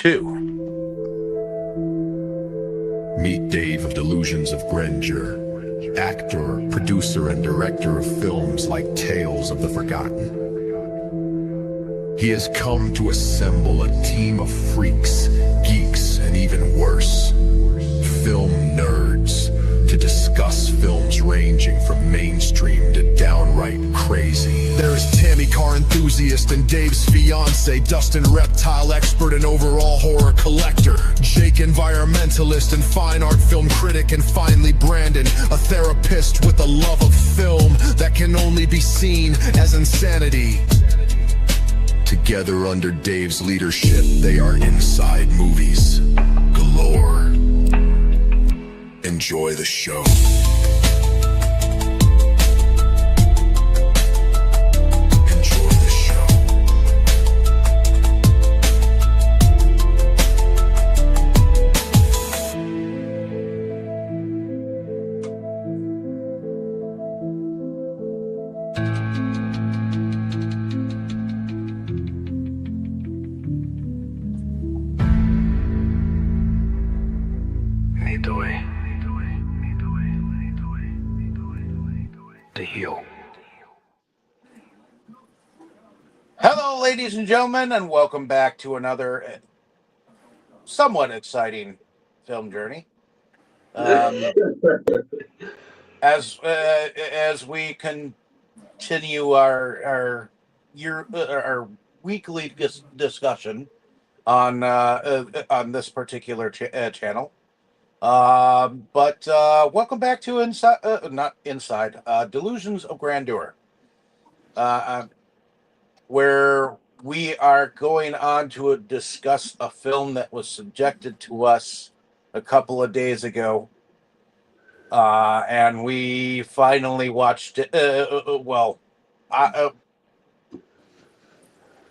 2. Meet Dave of Delusions of Grandeur, actor, producer, and director of films like Tales of the Forgotten. He has come to assemble a team of freaks, geeks, and even worse, film nerds, to discuss films ranging from mainstream to downright crazy. There is Tammy car enthusiast and Dave's fiance, Dustin reptile expert and overall horror collector, Jake environmentalist and fine art film critic, and finally Brandon, a therapist with a love of film that can only be seen as insanity. Together under Dave's leadership, they are inside movies galore. Enjoy the show. Enjoy the show. Lead the way. To heal. Hello, ladies and gentlemen, and welcome back to another somewhat exciting film journey. As we continue our weekly discussion on this particular channel. But welcome back to Delusions of Grandeur, where we are going on to discuss a film that was subjected to us a couple of days ago, and we finally watched it.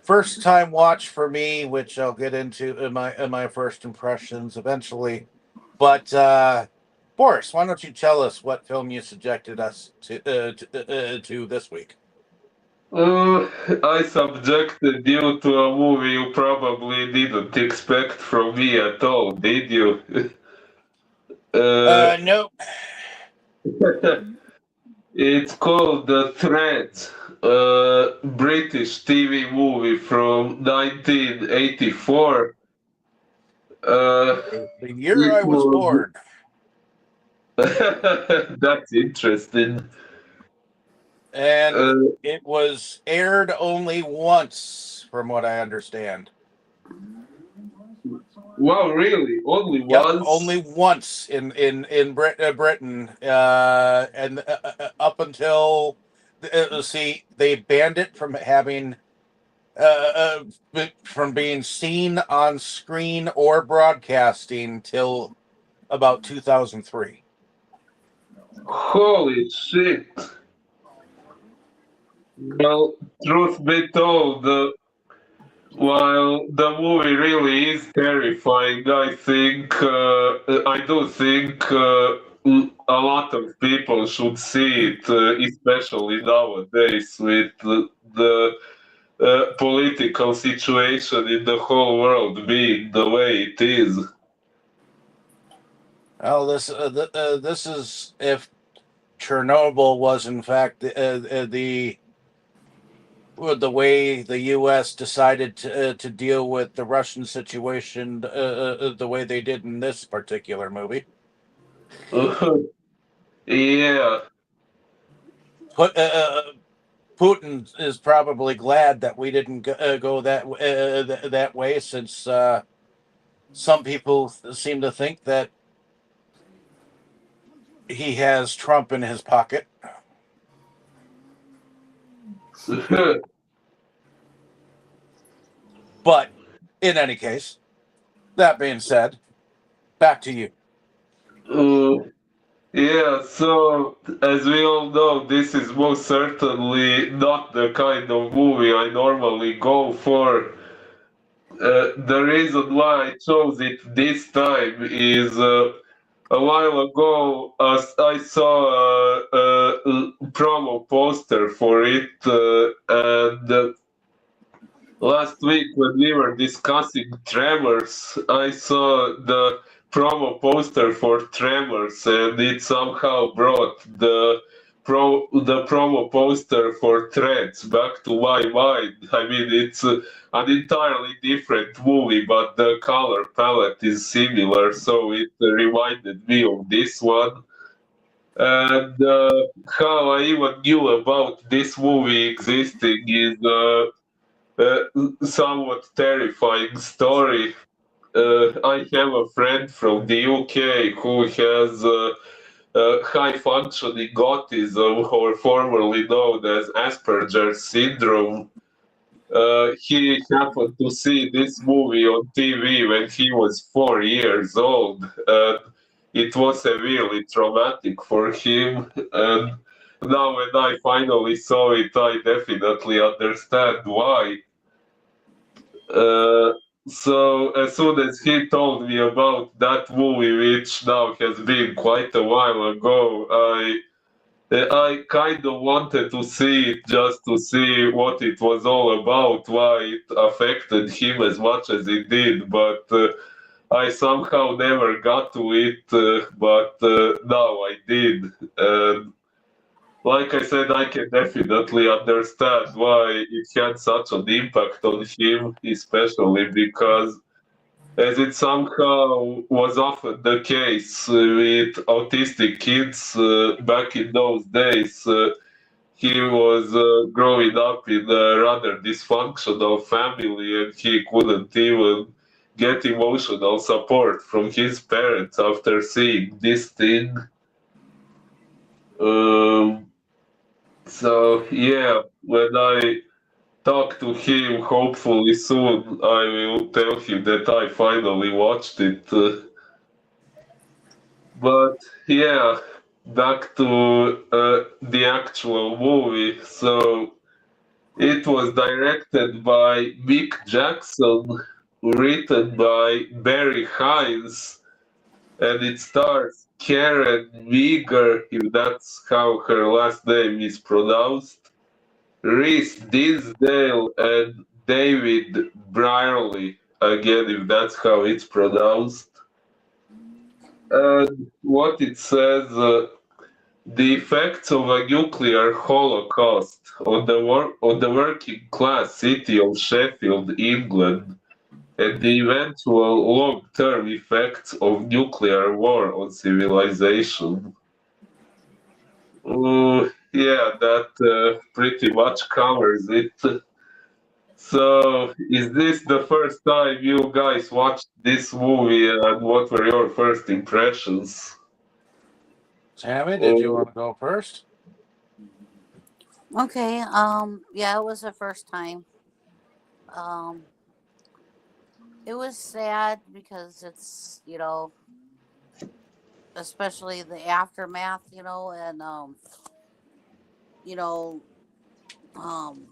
First time watch for me, which I'll get into in my first impressions eventually. But Boris, why don't you tell us what film you subjected us to this week? I subjected you to a movie you probably didn't expect from me at all, did you? No. It's called The Threads, a British TV movie from 1984. The year I was born. That's interesting. And it was aired only once, from what I understand. Wow, really? Only once? Only once in Britain, and up until they banned it from having from being seen on screen or broadcasting till about 2003. Holy shit. Well, truth be told, while the movie really is terrifying, I do think a lot of people should see it, especially nowadays with the political situation in the whole world being the way it is. Well, this is if Chernobyl was in fact the way the U.S. decided to deal with the Russian situation the way they did in this particular movie. Yeah. Putin is probably glad that we didn't go that way, since some people seem to think that he has Trump in his pocket. But in any case, that being said, back to you. Yeah, so as we all know, this is most certainly not the kind of movie I normally go for. The reason why I chose it this time is a while ago I saw a promo poster for it, and last week when we were discussing Tremors, I saw the promo poster for Tremors, and it somehow brought the promo poster for Threads back to my mind. I mean, it's an entirely different movie, but the color palette is similar, so it reminded me of this one. And how I even knew about this movie existing is somewhat terrifying story. I have a friend from the UK who has high functioning autism, or formerly known as Asperger's syndrome. He happened to see this movie on TV when he was 4 years old, and it was severely traumatic for him. And now, when I finally saw it, I definitely understand why. Uh, so as soon as he told me about that movie, which now has been quite a while ago, I kind of wanted to see it just to see what it was all about, why it affected him as much as it did, but I somehow never got to it, but now I did. And like I said, I can definitely understand why it had such an impact on him, especially because, as it somehow was often the case with autistic kids back in those days, he was growing up in a rather dysfunctional family, and he couldn't even get emotional support from his parents after seeing this thing. Um, so yeah, when I talk to him, hopefully soon, I will tell him that I finally watched it. But yeah, back to the actual movie. So it was directed by Mick Jackson, written by Barry Hines, and it stars Karen Meager, if that's how her last name is pronounced, Reese Dinsdale, and David Brierley, again, if that's how it's pronounced. And what it says, the effects of a nuclear holocaust on the working class city of Sheffield, England, and the eventual long-term effects of nuclear war on civilization. Yeah, that pretty much covers it. So, is this the first time you guys watched this movie, and what were your first impressions? Tammy, did you want to go first? Okay. Yeah, it was the first time. Um, it was sad because it's, especially the aftermath, and you know, um,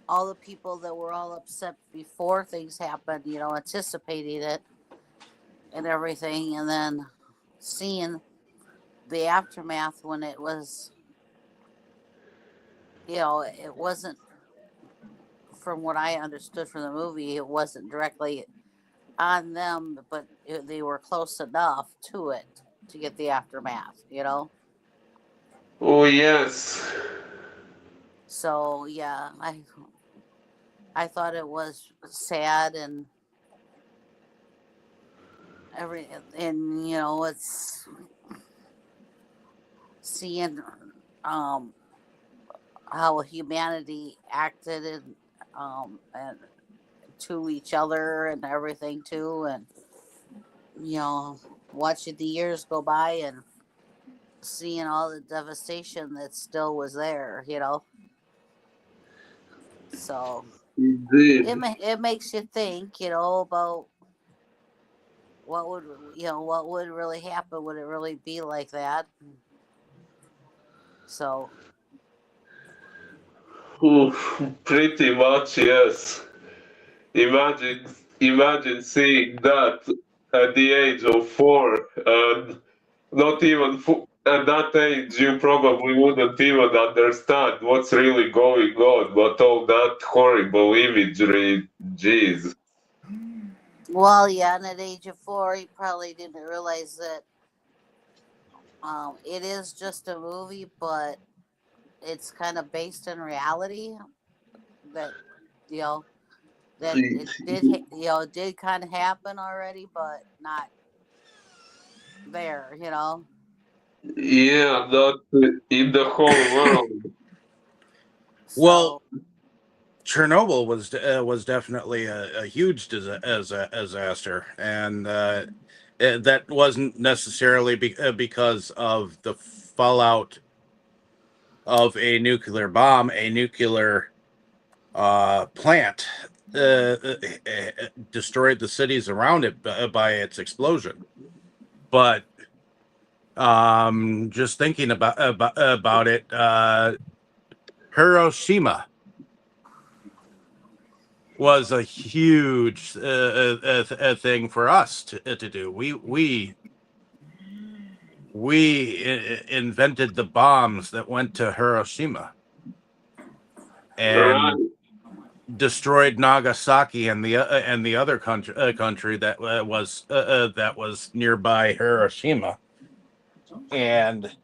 all the people that were all upset before things happened, anticipating it and everything, and then seeing the aftermath when it was, it wasn't, from what I understood from the movie, it wasn't directly on them, but they were close enough to it to get the aftermath. Oh, yes. So yeah, I thought it was sad and it's seeing how humanity acted and to each other and everything too, and watching the years go by and seeing all the devastation that still was there. So Indeed. it makes you think, about what would really happen. Would it really be like that? So Pretty much, yes. Imagine, imagine seeing that at the age of 4, and not even at that age you probably wouldn't even understand what's really going on, but all that horrible imagery, jeez. Well, yeah, and at age of 4, he probably didn't realize that it is just a movie, but it's kind of based in reality. That you know that it did it did kind of happen already, but not there. Yeah, not in the whole world. Well, So Chernobyl was definitely a huge disaster, and that wasn't necessarily because of the fallout of a nuclear bomb, a nuclear plant destroyed the cities around it by its explosion. But just thinking about it, Hiroshima was a huge thing for us to do. We invented the bombs that went to Hiroshima Right. and destroyed Nagasaki and the other country that was nearby Hiroshima. And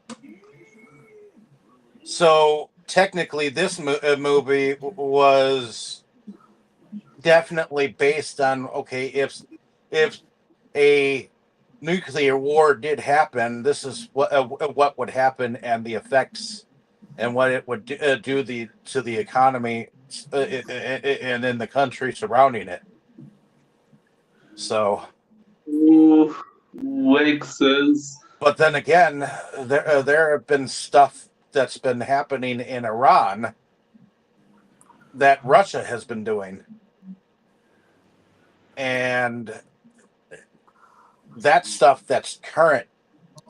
so technically, this movie was definitely based on, okay, if a nuclear war did happen, this is what would happen, and the effects and what it would do to the economy and in the country surrounding it. So, Ooh, makes sense. but then again, there have been stuff that's been happening in Iran that Russia has been doing, and that stuff that's current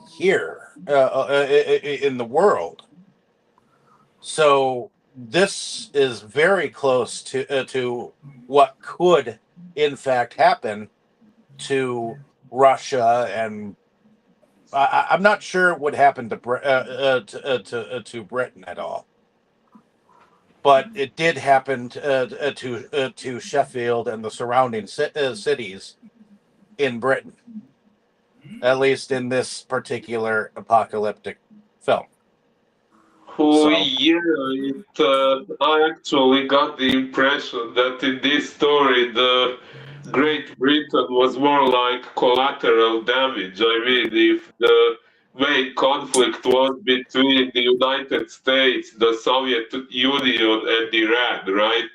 here in the world. So this is very close to what could, in fact, happen to Russia, and I'm not sure it would happen to Britain at all. But it did happen to Sheffield and the surrounding cities in Britain, at least in this particular apocalyptic film. Oh So yeah, I actually got the impression that in this story the Great Britain was more like collateral damage. I mean, if the main conflict was between the United States, the Soviet Union, and Iran, right?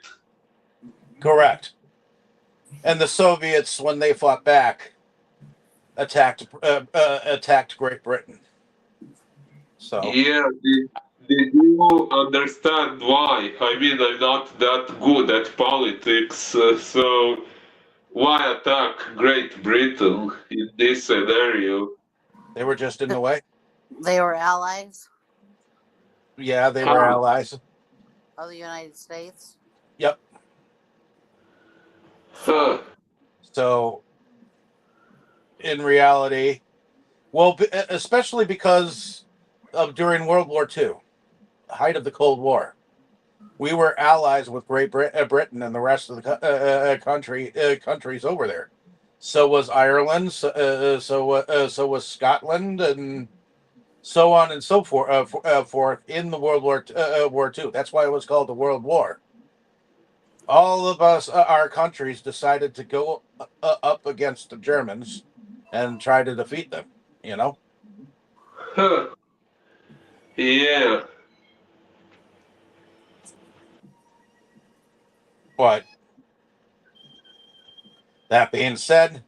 correct. And the Soviets, when they fought back, attacked Great Britain. So Yeah, did you understand why? I mean, I'm not that good at politics, so why attack Great Britain in this scenario? they were just in the way. they were allies Yeah, they were Huh. allies. of the United States. Yep. Huh. So in reality, well, especially because of during World War II, height of the Cold War, we were allies with Britain and the rest of the countries over there. So was Ireland. So was Scotland, and so on and so forth in the War II. That's why it was called the World War. All of us, our countries, decided to go up against the Germans and try to defeat them. You know, Huh. Yeah. but that being said,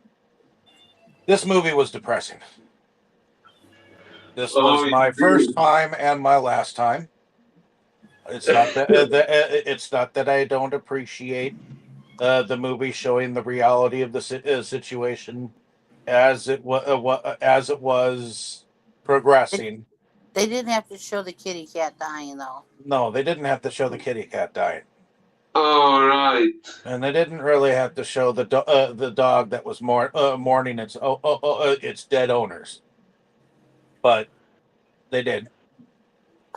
this movie was depressing. This Oh, was my first indeed. time and my last time. It's not that it's not that I don't appreciate the movie showing the reality of the situation as it was They, progressing. they didn't have to show the kitty cat dying though. No, they didn't have to show the kitty cat dying, All right. and they didn't really have to show the dog that was mourning its dead owners. But They did.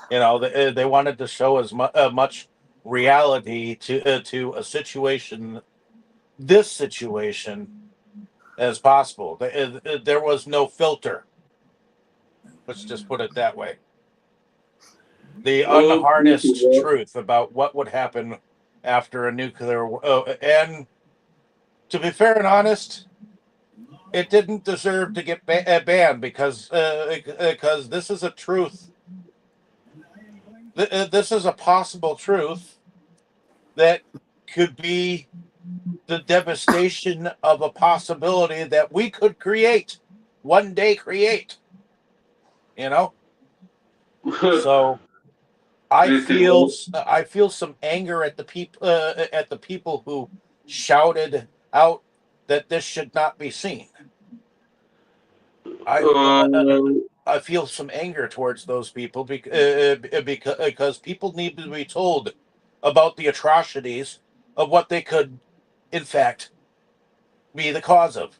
You know, they wanted to show as much reality to a situation, this situation, as possible. There was no filter. Let's just put it that way. The unharnessed Okay. truth about what would happen after a nuclear and to be fair and honest, it didn't deserve to get banned because this is a truth. This is a possible truth that could be the devastation of a possibility that we could create one day. Create, you know. So Pretty much. I feel some anger at the people who shouted out that this should not be seen. I Uh, I feel some anger towards those people because people need to be told about the atrocities of what they could, in fact, be the cause of.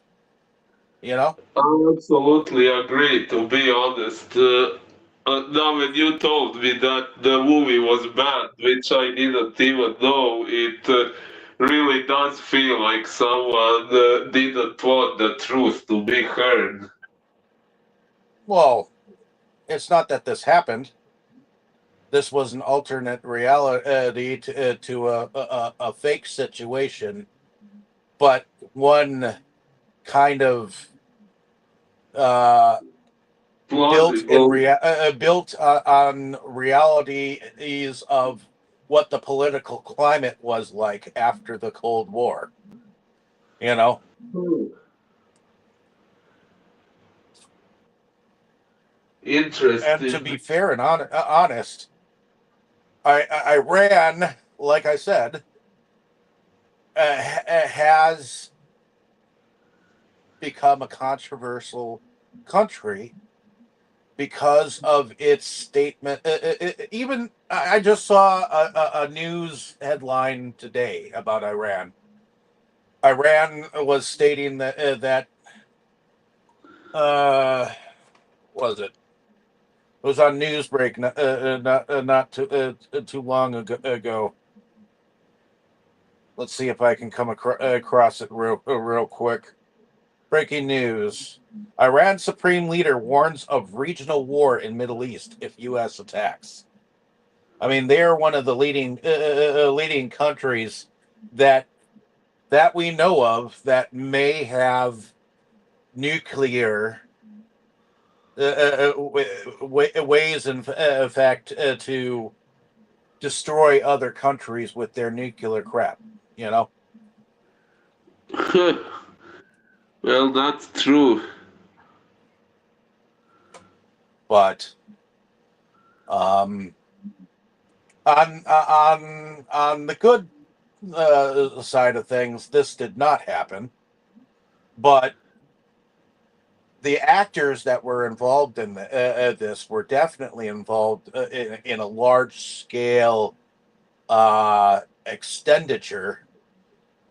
You know. I absolutely agree, to be honest. Now, when you told me that the movie was bad, which I didn't even know, it really does feel like someone didn't want the truth to be heard. Well, it's not that this happened. This was an alternate reality to a fake situation, but one kind of uh, Plausible. built on realities of what the political climate was like after the Cold War. You know, Hmm. and to Interesting. be fair and honest, Iran, like I said, has become a controversial country because of its statement. Even I just saw a news headline today about Iran. Iran was stating that uh, was it? It was on Newsbreak not too long ago. Let's see if I can come across it real quick. Breaking news: Iran supreme leader warns of regional war in Middle East if U.S. attacks. I mean, they are one of the leading countries that we know of that may have nuclear ways, in fact, to destroy other countries with their nuclear crap. You know, Well, that's true. but um, on the good side of things, this did not happen. But the actors that were involved in this were definitely involved in a large scale expenditure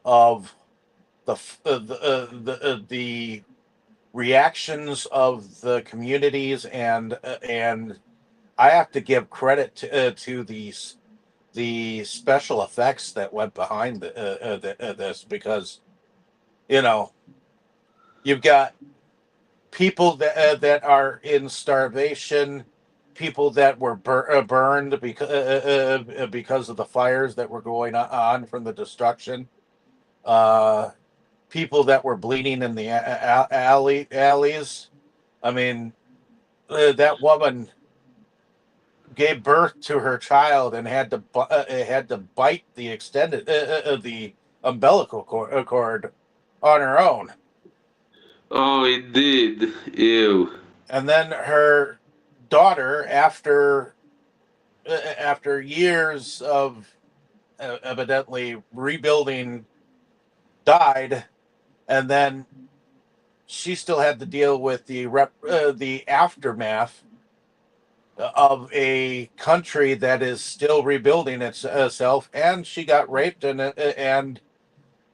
of the reactions of the communities and I have to give credit to the special effects that went behind this because you know you've got people that are in starvation, people that were burned because of the fires that were going on from the destruction, uh, people that were bleeding in the alleys. I mean, that woman gave birth to her child and had to bite the extended the umbilical cord on her own, Oh, it did. Ew. and then her daughter after years of evidently rebuilding died, and then she still had to deal with the aftermath of a country that is still rebuilding itself, and she got raped, and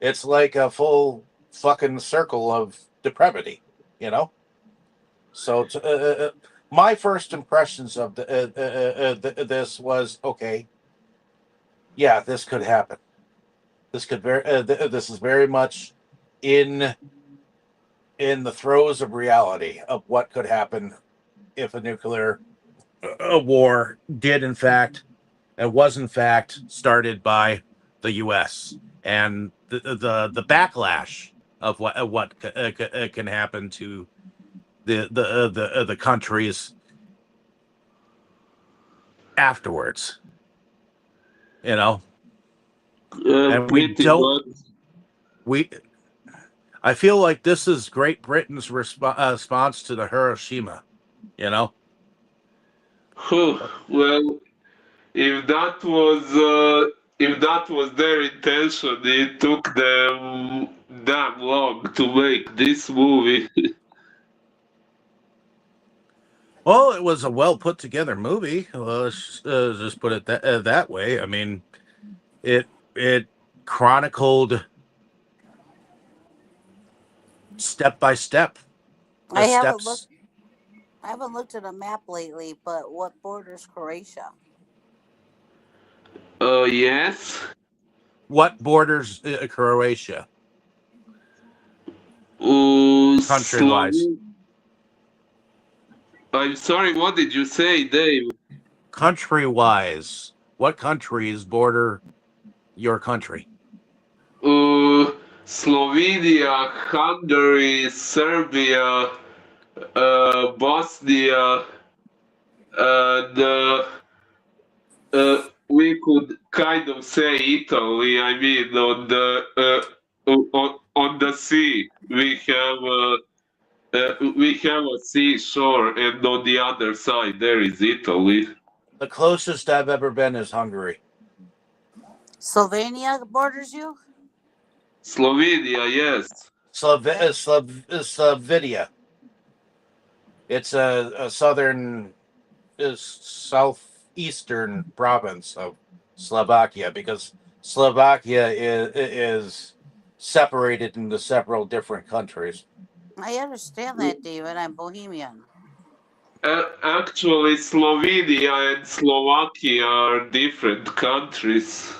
it's like a full fucking circle of depravity, you know. So my first impressions of this was okay. Yeah, this could happen. This could this is very much in the throes of reality of what could happen if a nuclear war did in fact and was in fact started by the U.S. and the backlash of what can happen to the countries afterwards. You know, and we Pretty don't much. we. I feel like this is Great Britain's response to the Hiroshima. You know, Huh, well, if that was their intention, it took them damn long to make this movie. well, it was a well put together movie. Let's just put it that way. I mean, it chronicled step by step I the haven't looked. steps. I haven't looked at a map lately, but what borders Croatia? Yes. What borders Croatia country wise? Slovenia. I'm sorry, what did you say, Dave? Country wise, what countries border your country? Uh, Slovenia, Hungary, Serbia, Bosnia, and we could kind of say Italy. I mean, on the sea, we have a seashore, and on the other side there is Italy. The closest I've ever been is Hungary. Slovenia borders you? Slovenia, yes. Slovakia. It's a southern, southeastern province of Slovakia because Slovakia is separated into several different countries. I understand that, David. I'm Bohemian. Actually, Slovenia and Slovakia are different countries.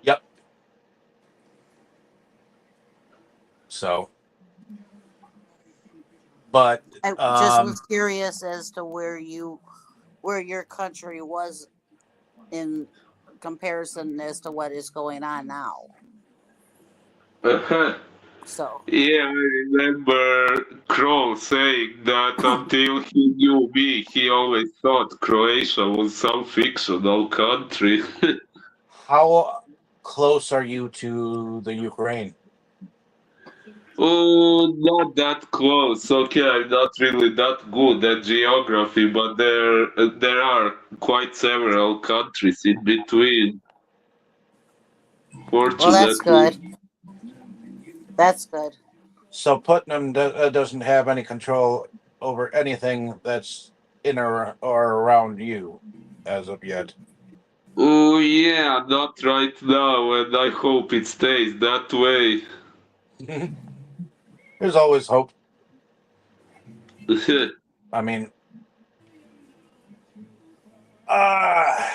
Yep. So, but I just was curious as to where your country was in comparison as to what is going on now. Uh-huh. So Yeah, I remember Kroll saying that until he knew me, he always thought Croatia was some fictional country. how close are you to the Ukraine? Oh, not that close. Okay, I'm not really that good at geography, but there are quite several countries in between. well, that's Fortunately. good. That's good. So Putnam doesn't have any control over anything that's in or around you as of yet. Oh yeah, not right now, and I hope it stays that way. There's always hope. I mean,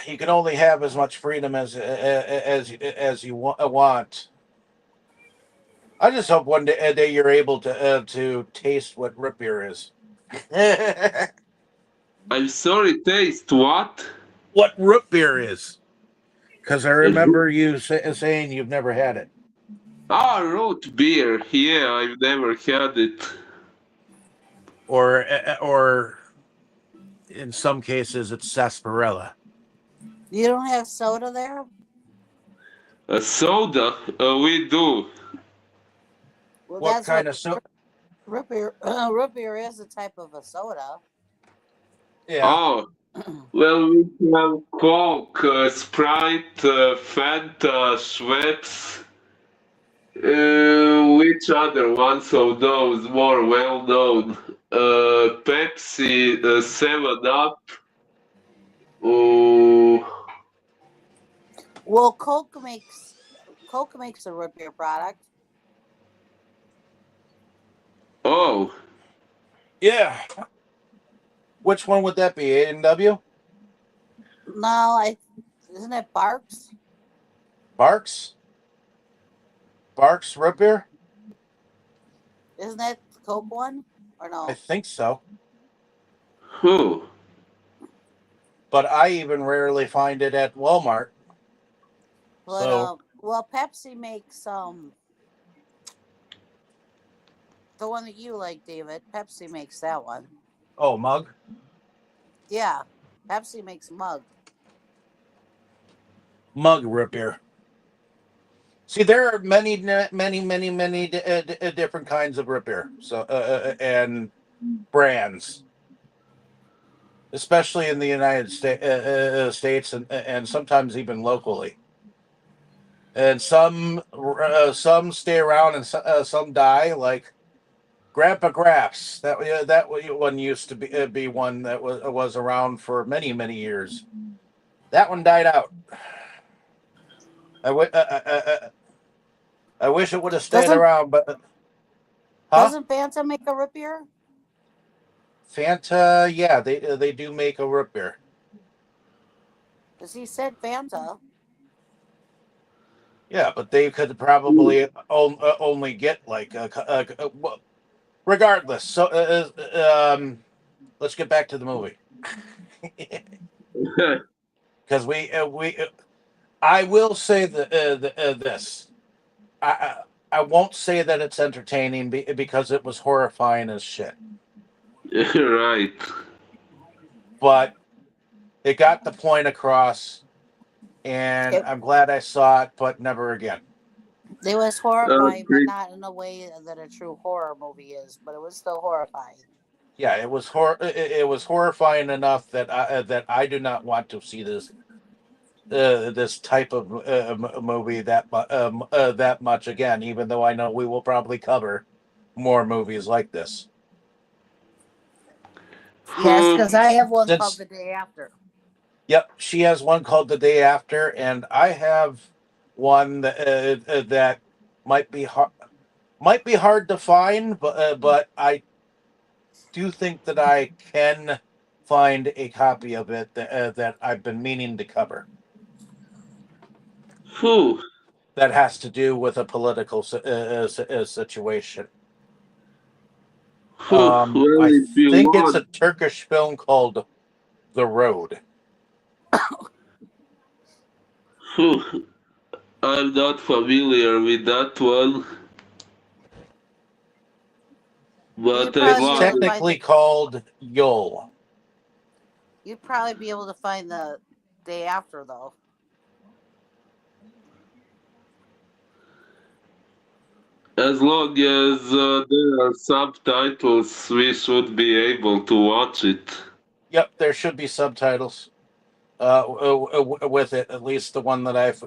you can only have as much freedom as you want. I just hope one day you're able to taste what root beer is. I'm sorry, taste what? What root beer is? Because I remember you saying you've never had it. Ah, root beer. Yeah, I've never had it. Or in some cases it's sarsaparilla. You don't have soda there? A soda? We do. Well, What that's kind what of soda? root beer. Root beer is a type of a soda. Yeah. Oh, well, we have Coke, Sprite, Fanta, Schweppes. Which other ones of those more well known? Pepsi, 7 Up. Oh, Well, Coke makes a root beer product. oh, Yeah. Which one would that be? A&W? No, isn't it Barks? Barks? Barks root beer? Isn't that the Coke one? Or I no? think so. Who? But I even rarely find it at Walmart. But So, well, Pepsi makes the one that you like, David. Pepsi makes that one. oh, mug? Yeah, Pepsi makes mug. Mug root beer. See, there are many different kinds of root beer. So, and brands, especially in the United States and sometimes even locally. And some stay around and some die. Like Grandpa Graps, that one used to be one that was around for many years. That one died out. I, w- I wish it would have stayed Doesn't around, but huh? doesn't Fanta make a root beer? Fanta, yeah, they do make a root beer. Because he said Fanta. Yeah, but they could probably only get like well, regardless. So, let's get back to the movie because I will say this. I won't say that it's entertaining because it was horrifying as shit. Right. But it got the point across, and It, I'm glad I saw it, but never again. it was horrifying, but Okay. not in a way that a true horror movie is. But it was still horrifying. Yeah, it was horrifying enough that I do not want to see this type of movie that much again. Even though I know we will probably cover more movies like this. Yes, Who? because I have one called Since The Day After. Yep, she has one called The Day After, and I have one that might be hard to find, but I do think that I can find a copy of it that I've been meaning to cover. Who? That has to do with a political situation. Who? Well, I if you think it's a want. Turkish film called The Road. Who? I'm not familiar with that one, You'd but I probably It's be able to wonder. find technically the. called Yol. You'd probably be able to find The Day After though. As long as there are subtitles, we should be able to watch it. Yep, there should be subtitles with it. At least the one that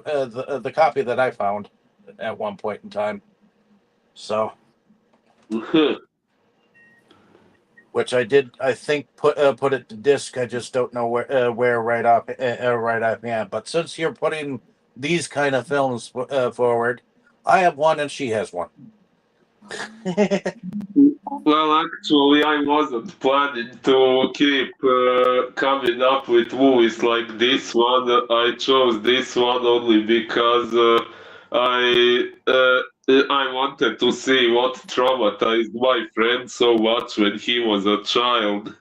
the copy that I found at one point in time. So, which I did, I think put it to disc. I just don't know where right offhand. But since you're putting these kind of films forward, I have one and she has one. Well, actually, I wasn't planning to keep coming up with movies like this one. I chose this one only because I wanted to see what traumatized my friend so much when he was a child.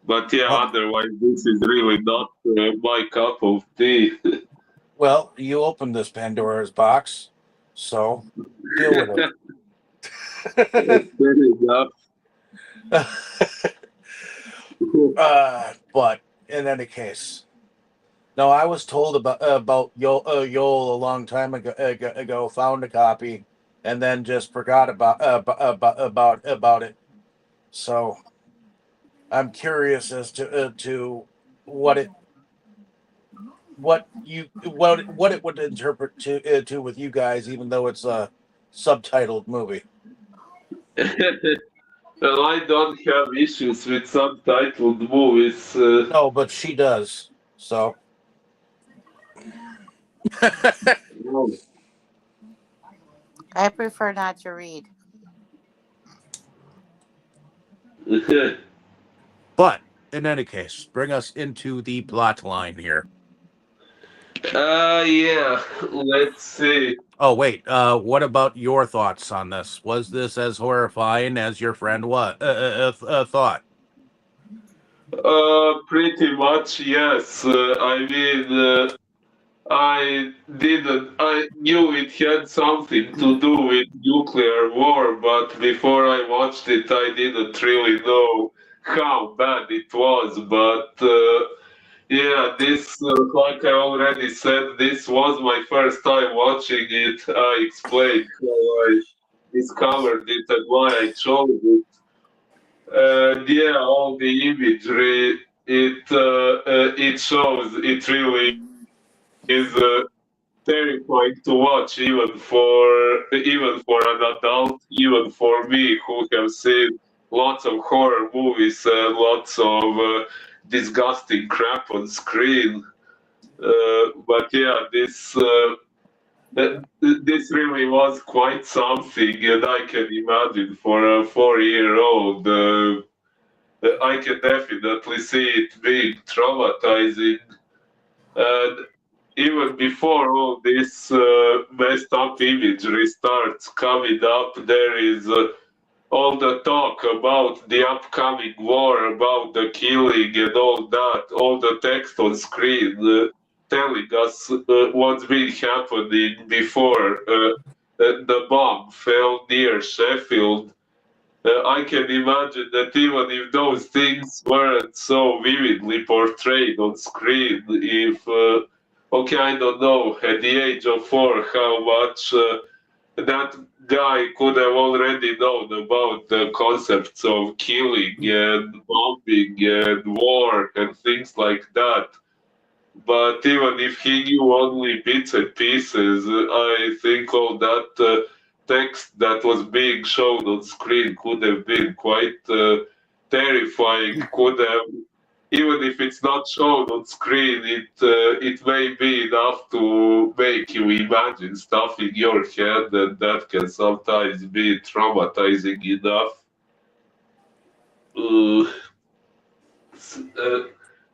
But yeah, Oh, otherwise, this is really not my cup of tea. well, you opened this Pandora's box, so deal with it. Fair enough. But in any case, no, I was told about Yol a long time ago. Found a copy, and then just forgot about it. So I'm curious as to what it what it would interpret to with you guys, even though it's a subtitled movie. Well, I don't have issues with subtitled movies. No, but she does. So No. I prefer not to read. but in any case, bring us into the plot line here. Yeah, let's see. Oh, wait. What about your thoughts on this? Was this as horrifying as your friend thought? Pretty much, yes. I knew it had something to do with nuclear war, but before I watched it, I didn't really know how bad it was. But yeah, like I already said, this was my first time watching it. I explained how I discovered it and why I chose it. And yeah, all the imagery it shows, it really is terrifying to watch, even for an adult, even for me who have seen lots of horror movies and lots of disgusting crap on screen. But yeah, this really was quite something, and I can imagine for a 4-year-old. I can definitely see it being traumatizing. And even before all this messed up imagery starts coming up, there is all the talk about the upcoming war, about the killing and all that, all the text on screen telling us what's been happening before the bomb fell near Sheffield. I can imagine that even if those things weren't so vividly portrayed on screen, if, okay, I don't know, at the age of 4, how much that guy could have already known about the concepts of killing and bombing and war and things like that. But even if he knew only bits and pieces, I think all that text that was being shown on screen could have been quite terrifying. Could have, even if it's not shown on screen, it may be enough to make you imagine stuff in your head, and that can sometimes be traumatizing enough. Uh, uh,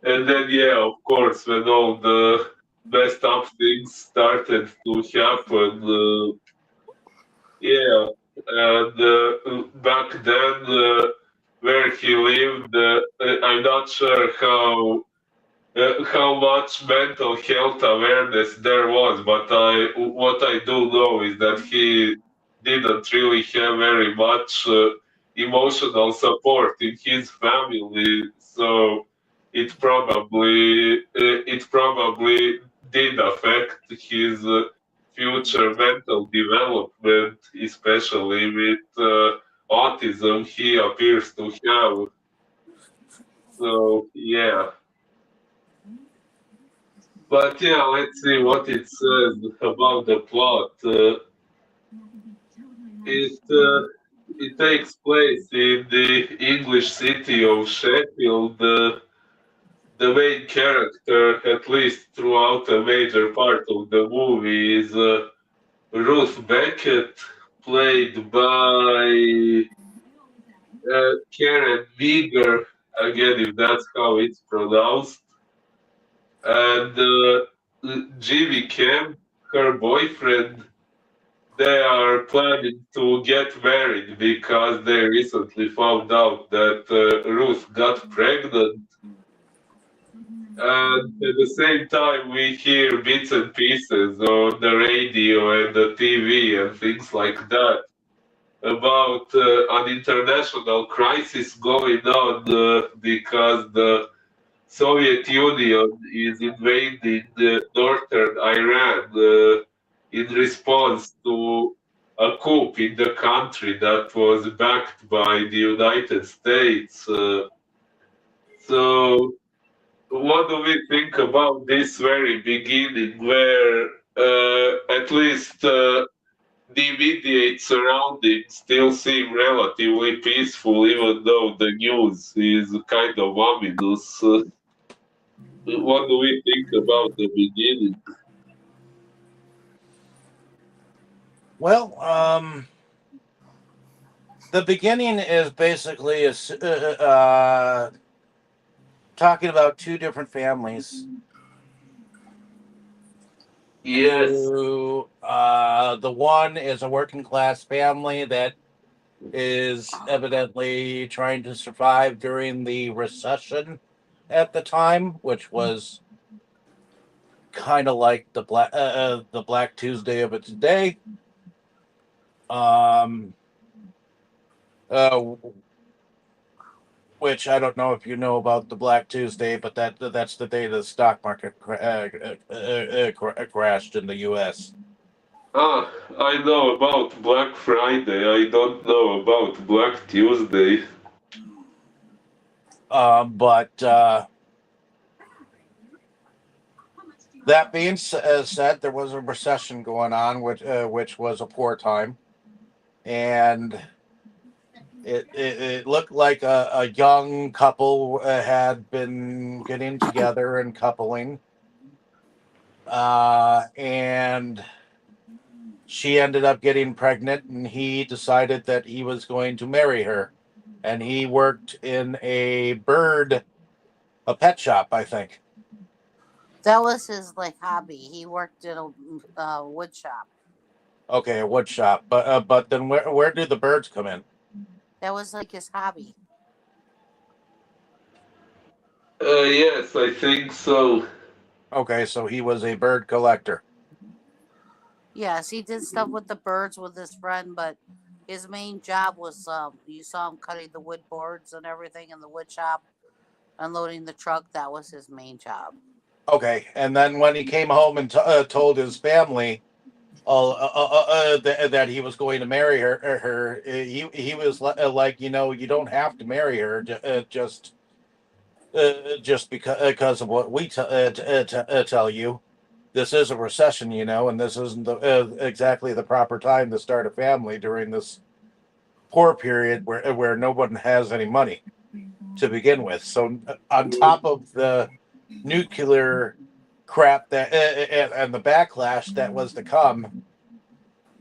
and then, yeah, of course, when all the messed up things started to happen, yeah, and back then, where he lived, I'm not sure how much mental health awareness there was, but what I do know is that he didn't really have very much emotional support in his family, so it probably did affect his future mental development, especially with autism he appears to have. So yeah. But yeah, let's see what it says about the plot. It takes place in the English city of Sheffield. The main character, at least throughout a major part of the movie, is Ruth Beckett, played by Karen Meager, again, if that's how it's pronounced, and Jimmy Kemp, her boyfriend. They are planning to get married because they recently found out that Ruth got pregnant. And at the same time, we hear bits and pieces on the radio and the TV and things like that about an international crisis going on because the Soviet Union is invading northern Iran in response to a coup in the country that was backed by the United States. So, what do we think about this very beginning, where at least the immediate surroundings still seem relatively peaceful, even though the news is kind of ominous? What do we think about the beginning? Well, the beginning is basically talking about two different families. Yes. The one is a working class family that is evidently trying to survive during the recession at the time, which was kind of like the Black Tuesday of its day. Um, uh, which I don't know if you know about the Black Tuesday, but that's the day the stock market crashed in the U.S. Ah, I know about Black Friday. I don't know about Black Tuesday. But that being said, there was a recession going on, which was a poor time, and it looked like a young couple had been getting together and coupling, and she ended up getting pregnant, and he decided that he was going to marry her, and he worked in a pet shop, I think. That was his like hobby. He worked in a wood shop. Okay, a wood shop, but then where do the birds come in? That was like his hobby. Yes, I think so. Okay, so he was a bird collector. Yes, he did stuff with the birds with his friend, but his main job was you saw him cutting the wood boards and everything in the wood shop, unloading the truck. That was his main job. Okay, and then when he came home and told his family that he was going to marry he was like, you don't have to marry her, just because of what we tell you. This is a recession, and this isn't exactly the proper time to start a family during this poor period where no one has any money to begin with. So on top of the nuclear crap and the backlash that was to come,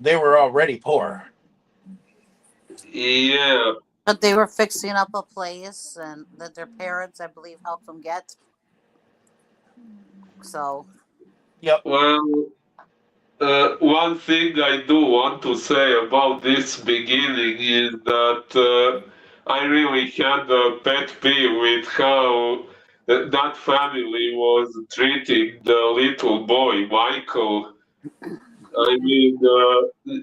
they were already poor. Yeah. But they were fixing up a place, and that their parents, I believe, helped them get. So Yep. Well, one thing I do want to say about this beginning is that I really had a pet peeve with how that family was treating the little boy, Michael. I mean,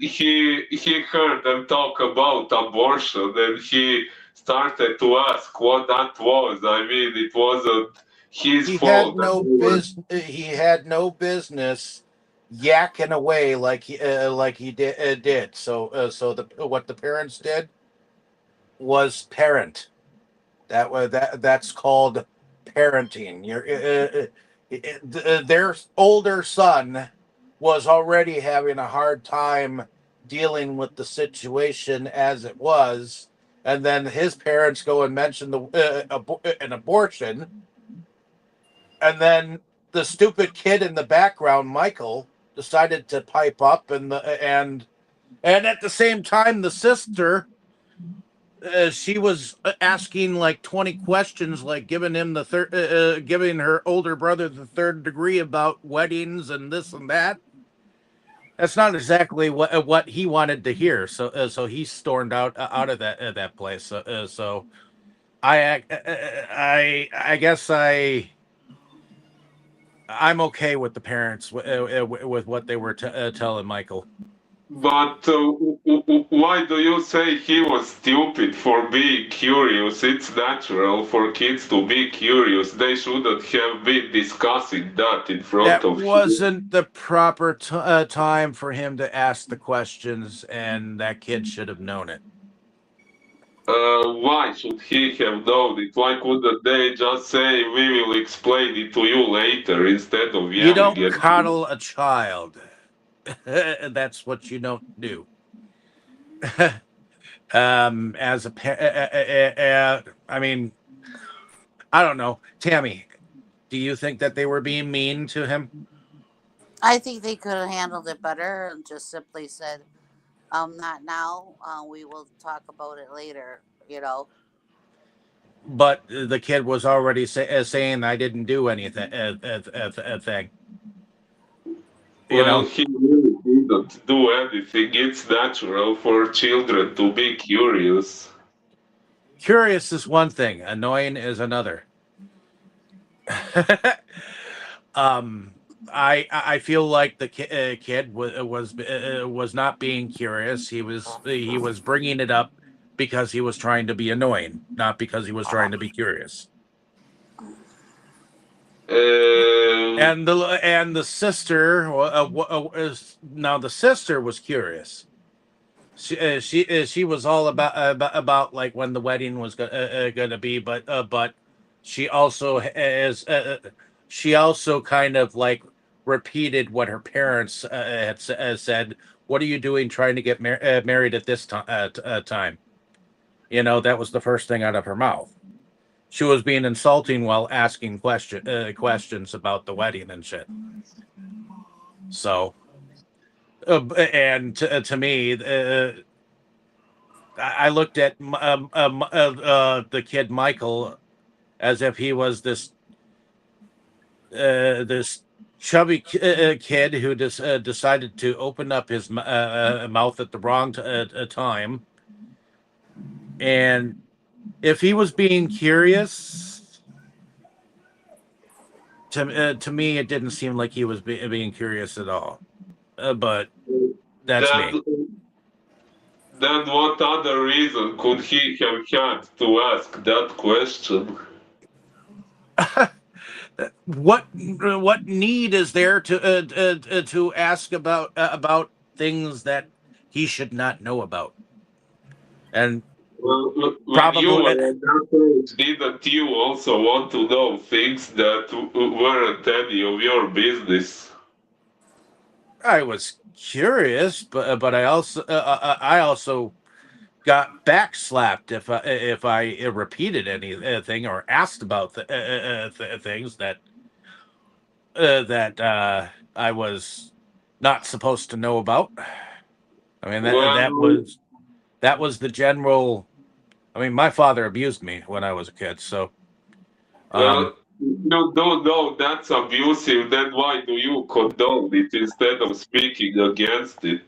he heard them talk about abortion, and he started to ask what that was. I mean, it wasn't his fault that they were. He had no business yakking away like he did. So what the parents did was parent. That's called parenting. Their older son was already having a hard time dealing with the situation as it was, and then his parents go and mention an abortion, and then the stupid kid in the background, Michael, decided to pipe up, and at the same time, the sister, she was asking like 20 questions, like giving her older brother the third degree about weddings and this and that. That's not exactly what he wanted to hear. So he stormed out of that place. So I guess I'm okay with the parents with what they were telling Michael. But why do you say he was stupid for being curious? It's natural for kids to be curious. They shouldn't have been discussing that in front That of him. wasn't the proper time for him to ask the questions, and that kid should have known it. Why should he have known it? Why couldn't they just say, we will explain it to you later instead of You yelling don't at him? coddle a child. That's what you don't do. As a I mean, I don't know. Tammy, do you think that they were being mean to him? I think they could have handled it better and just simply said, "Not now. We will talk about it later." You know. but the kid was already saying I didn't do anything. Thing, you Well, know. he really didn't do anything. It's natural for children to be curious. Curious is one thing, annoying is another. um, I feel like the kid was not being curious. He was bringing it up because he was trying to be annoying, not because he was trying to be curious. Um, And the sister now the sister was curious. She was all about like when the wedding was gonna be, but she also she also kind of like repeated what her parents had said. What are you doing trying to get married at this time? That was the first thing out of her mouth. She was being insulting while asking questions about the wedding and shit. So, and to me, I looked at the kid Michael as if he was this chubby kid who decided to open up his mouth at the wrong time. And if he was being curious, to me, it didn't seem like he was being curious at all. But that's me. that, then what other reason could he have had to ask that question? What need is there to ask about things that he should not know about? And Well, when you probably were at that age, didn't you also want to know things that weren't any of your business? I was curious, but I also got backslapped if I repeated anything or asked about things that I was not supposed to know about. I mean Well, that was the general. I mean, my father abused me when I was a kid, so um, you don't know that's abusive, then why do you condone it instead of speaking against it?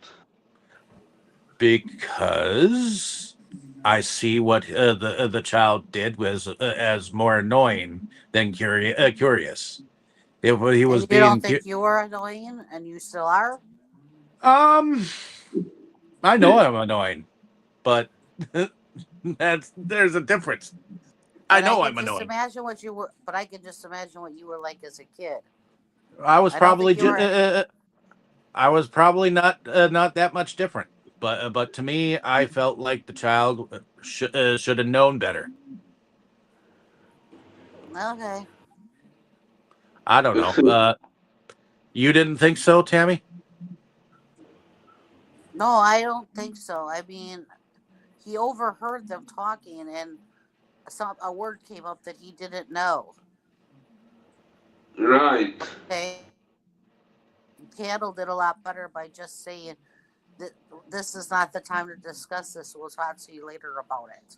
because I see what the child did was as more annoying than curious. He And was you don't being think you were annoying, and you still are? um. I know I'm annoying, but there's a difference. I And I know can I'm just annoying. imagine what you were, but I can just imagine what you were like as a kid. I was I don't probably think you just. were. I was probably not that much different, but to me, I felt like the child should have known better. Okay. I don't know. You didn't think so, Tammy? No, I don't think so. I mean, he overheard them talking, and a word came up that he didn't know. Right. Okay, handled it a lot better by just saying that this is not the time to discuss this. We'll talk to you later about it.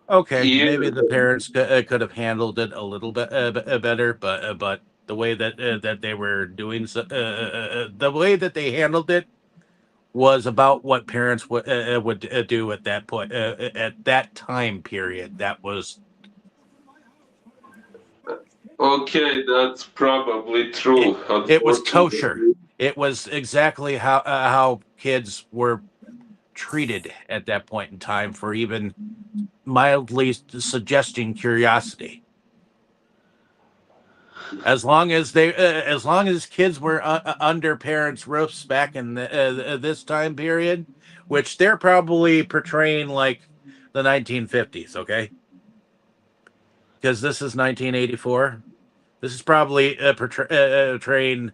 Okay, Yeah. maybe the parents could have handled it a little bit better, but the way that they were doing the way that they handled it was about what parents would do at that point at that time period. That was Okay, that's probably it. true, It was kosher. unfortunately. It was exactly how kids were treated at that point in time for even mildly suggesting curiosity. As long as kids were under parents' roofs back in this time period, which they're probably portraying like the 1950s, okay? Because this is 1984. This is probably portraying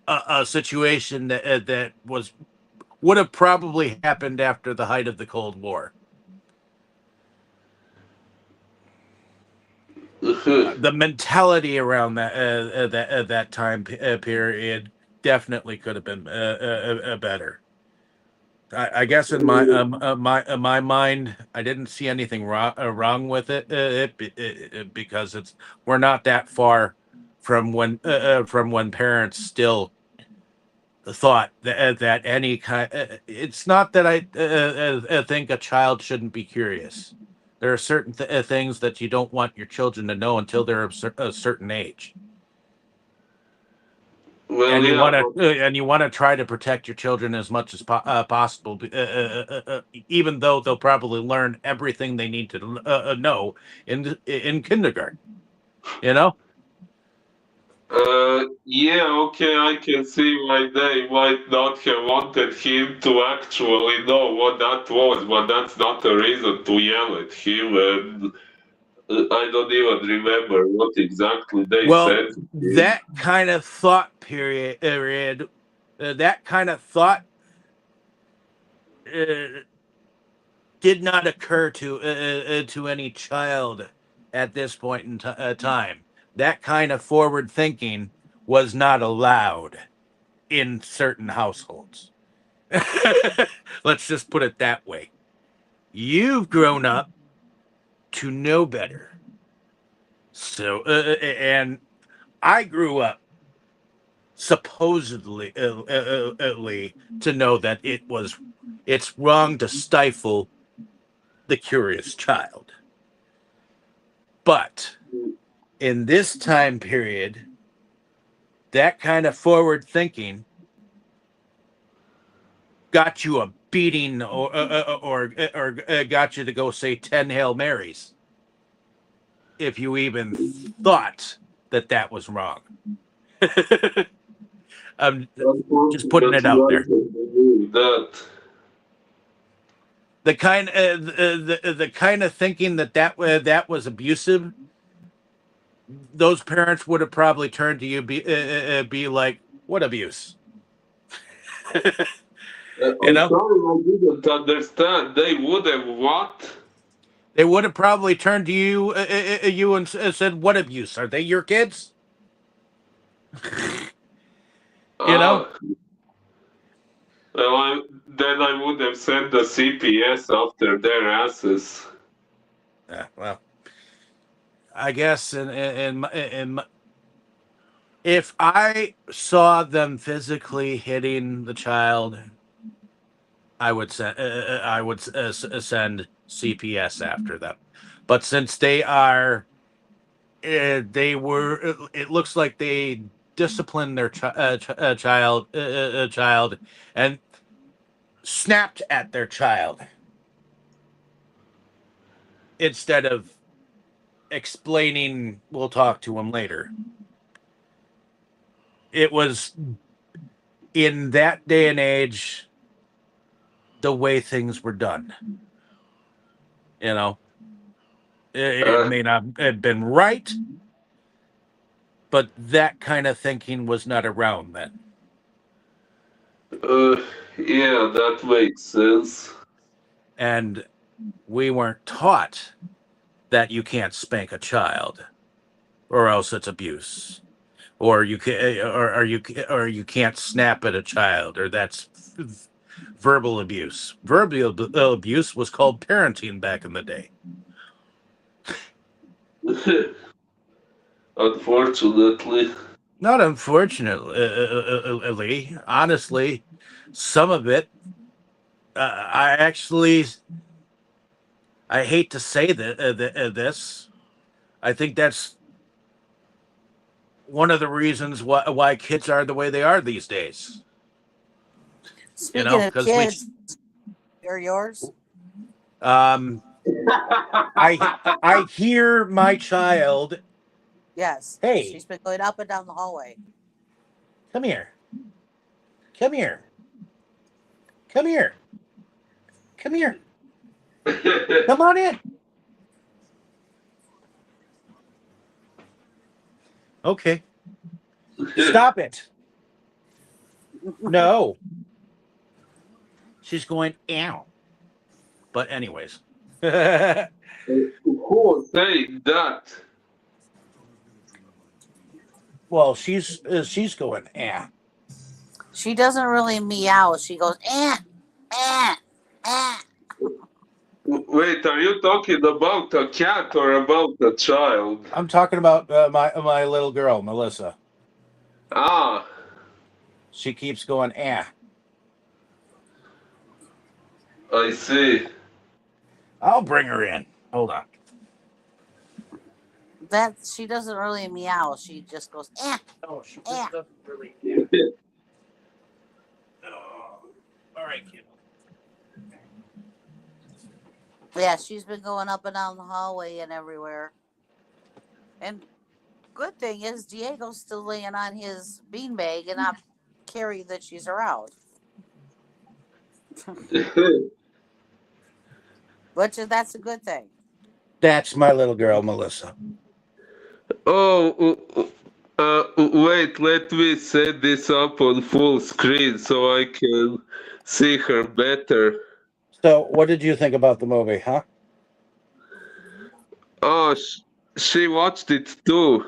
a situation that would have probably happened after the height of the Cold War. The mentality around that time period definitely could have been better. I guess in my mind, I didn't see anything wrong with it, because we're not that far from when parents still thought that any kind. It's not that I think a child shouldn't be curious. There are certain things that you don't want your children to know until they're a certain age. Well, And you yeah, want to try to protect your children as much as possible, even though they'll probably learn everything they need to know in kindergarten. You know, yeah, okay, I can see why they might not have wanted him to actually know what that was, but that's not a reason to yell at him. And I don't even remember what exactly they well, said to him. that kind of thought that kind of thought uh, did not occur to any child at this point in time. That kind of forward thinking was not allowed in certain households. Let's just put it that way. You've grown up to know better. So, and I grew up supposedly to know that it's wrong to stifle the curious child. But in this time period, that kind of forward thinking got you a beating, or got you to go say 10 Hail Marys if you even thought that was wrong. I'm just putting it Unfortunately, out I there. can believe that. The kind of thinking that was abusive, those parents would have probably turned to you, be like, what abuse? You I'm know, sorry, I didn't understand. They would have what? they would have probably turned to you and said, what abuse? Are they your kids? You know, Ah, well, then I would have sent the CPS after their asses. well, I guess if I saw them physically hitting the child, I would send CPS after them. But since they were, it looks like they disciplined their child and snapped at their child instead of explaining. We'll talk to him later. It was in that day and age the way things were done. You know, it Uh, may not have been right, but that kind of thinking was not around then. uh, yeah, that makes sense. And we weren't taught that you can't spank a child or else it's abuse, or you can or you can't snap at a child, or that's verbal abuse. Verbal abuse was called parenting back in the day. Unfortunately. Not unfortunately, honestly, some of it, I actually, I hate to say that this. I think that's one of the reasons why kids are the way they are these days. You Speaking know, of because we, kids, they're yours. um, I hear my child. Yes, Hey, she's been going up and down the hallway. come here, come here, come here, come here, come on in. Okay, stop it. No, she's going ow. But anyways, Who was saying that? well, she's going ah. She doesn't really meow. She goes, eh. Eh, eh. Wait, are you talking about a cat or about a child? I'm talking about my little girl, Melissa. Ah, She keeps going, eh. I see. I'll bring her in. Hold on. That she doesn't really meow. She just goes, eh, Oh, she eh. doesn't really. Oh. All right, kid. Yeah, she's been going up and down the hallway and everywhere. And good thing is Diego's still laying on his beanbag and not carry that she's around. That's a good thing. That's my little girl, Melissa. Oh, wait, let me set this up on full screen so I can see her better. So, what did you think about the movie, huh? Oh, she watched it too.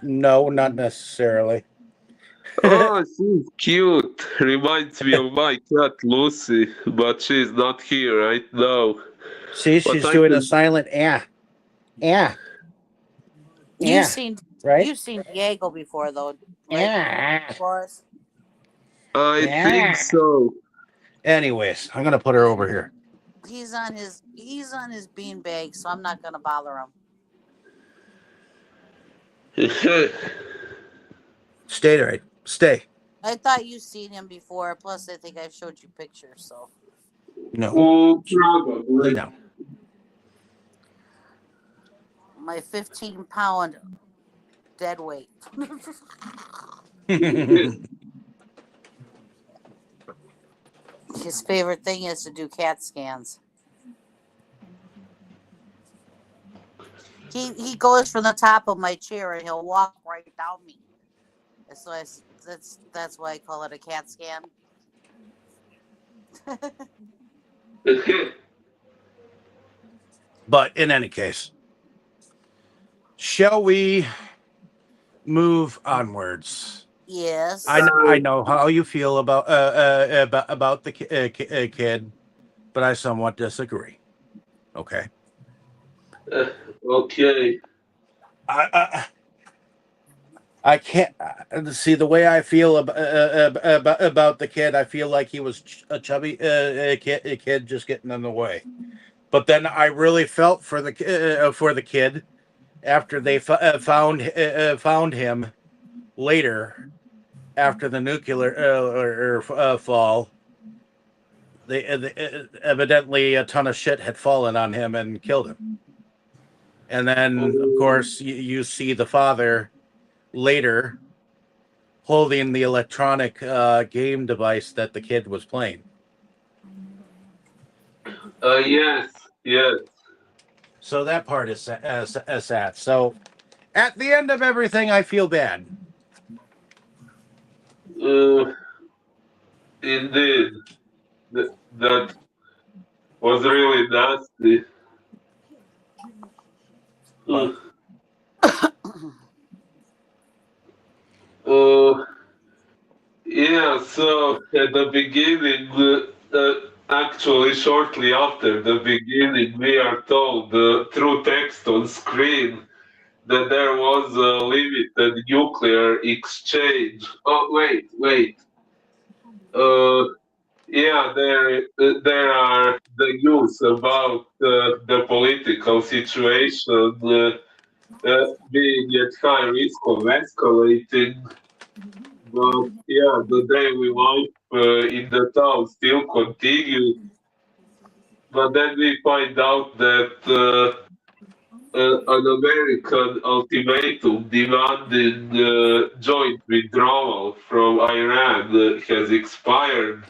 No, not necessarily. Oh, she's cute. Reminds me of my cat Lucy, but she's not here right now. See, But she's I doing a can. silent eh, eh, You've eh, seen right? you've seen Diego before though, right, Eh, Boris? I think eh. so. Anyways, I'm gonna put her over here. He's on his beanbag, so I'm not gonna bother him. Stay right. Stay. I thought you've seen him before. Plus, I think I showed you pictures. So No. Oh, Lay probably. down. my 15-pound dead weight. His favorite thing is to do CAT scans. He goes from the top of my chair and he'll walk right down me. So that's why I call it a CAT scan. But in any case, shall we move onwards? Yes. I know how you feel about the kid, but I somewhat disagree. Okay. Okay. I I can't see the way I feel about the kid. I feel like he was a chubby kid just getting in the way. But then I really felt for the kid after they found him later after the nuclear fall. Evidently a ton of shit had fallen on him and killed him. And then, of course, you see the father later holding the electronic game device that the kid was playing. Yes, yes. So that part is sad. So at the end of everything, I feel bad. Uh, Indeed. That was really nasty. But Uh, yeah, so at the beginning, actually shortly after the beginning, we are told through text on screen that there was a limited nuclear exchange. Oh, wait. Uh, yeah, there are the news about the political situation being at high risk of escalating. But yeah, the daily life in the town still continues. But then we find out that an American ultimatum demanding joint withdrawal from Iran has expired.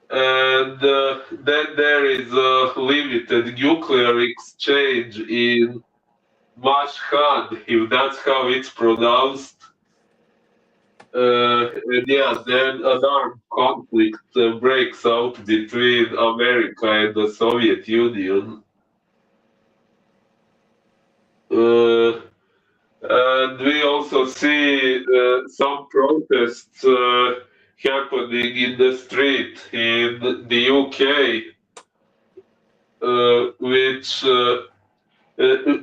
And then there is a limited nuclear exchange in Mashhad, if that's how it's pronounced. And yeah, then an armed conflict breaks out between America and the Soviet Union. Uh, and we also see some protests happening in the street in the UK, which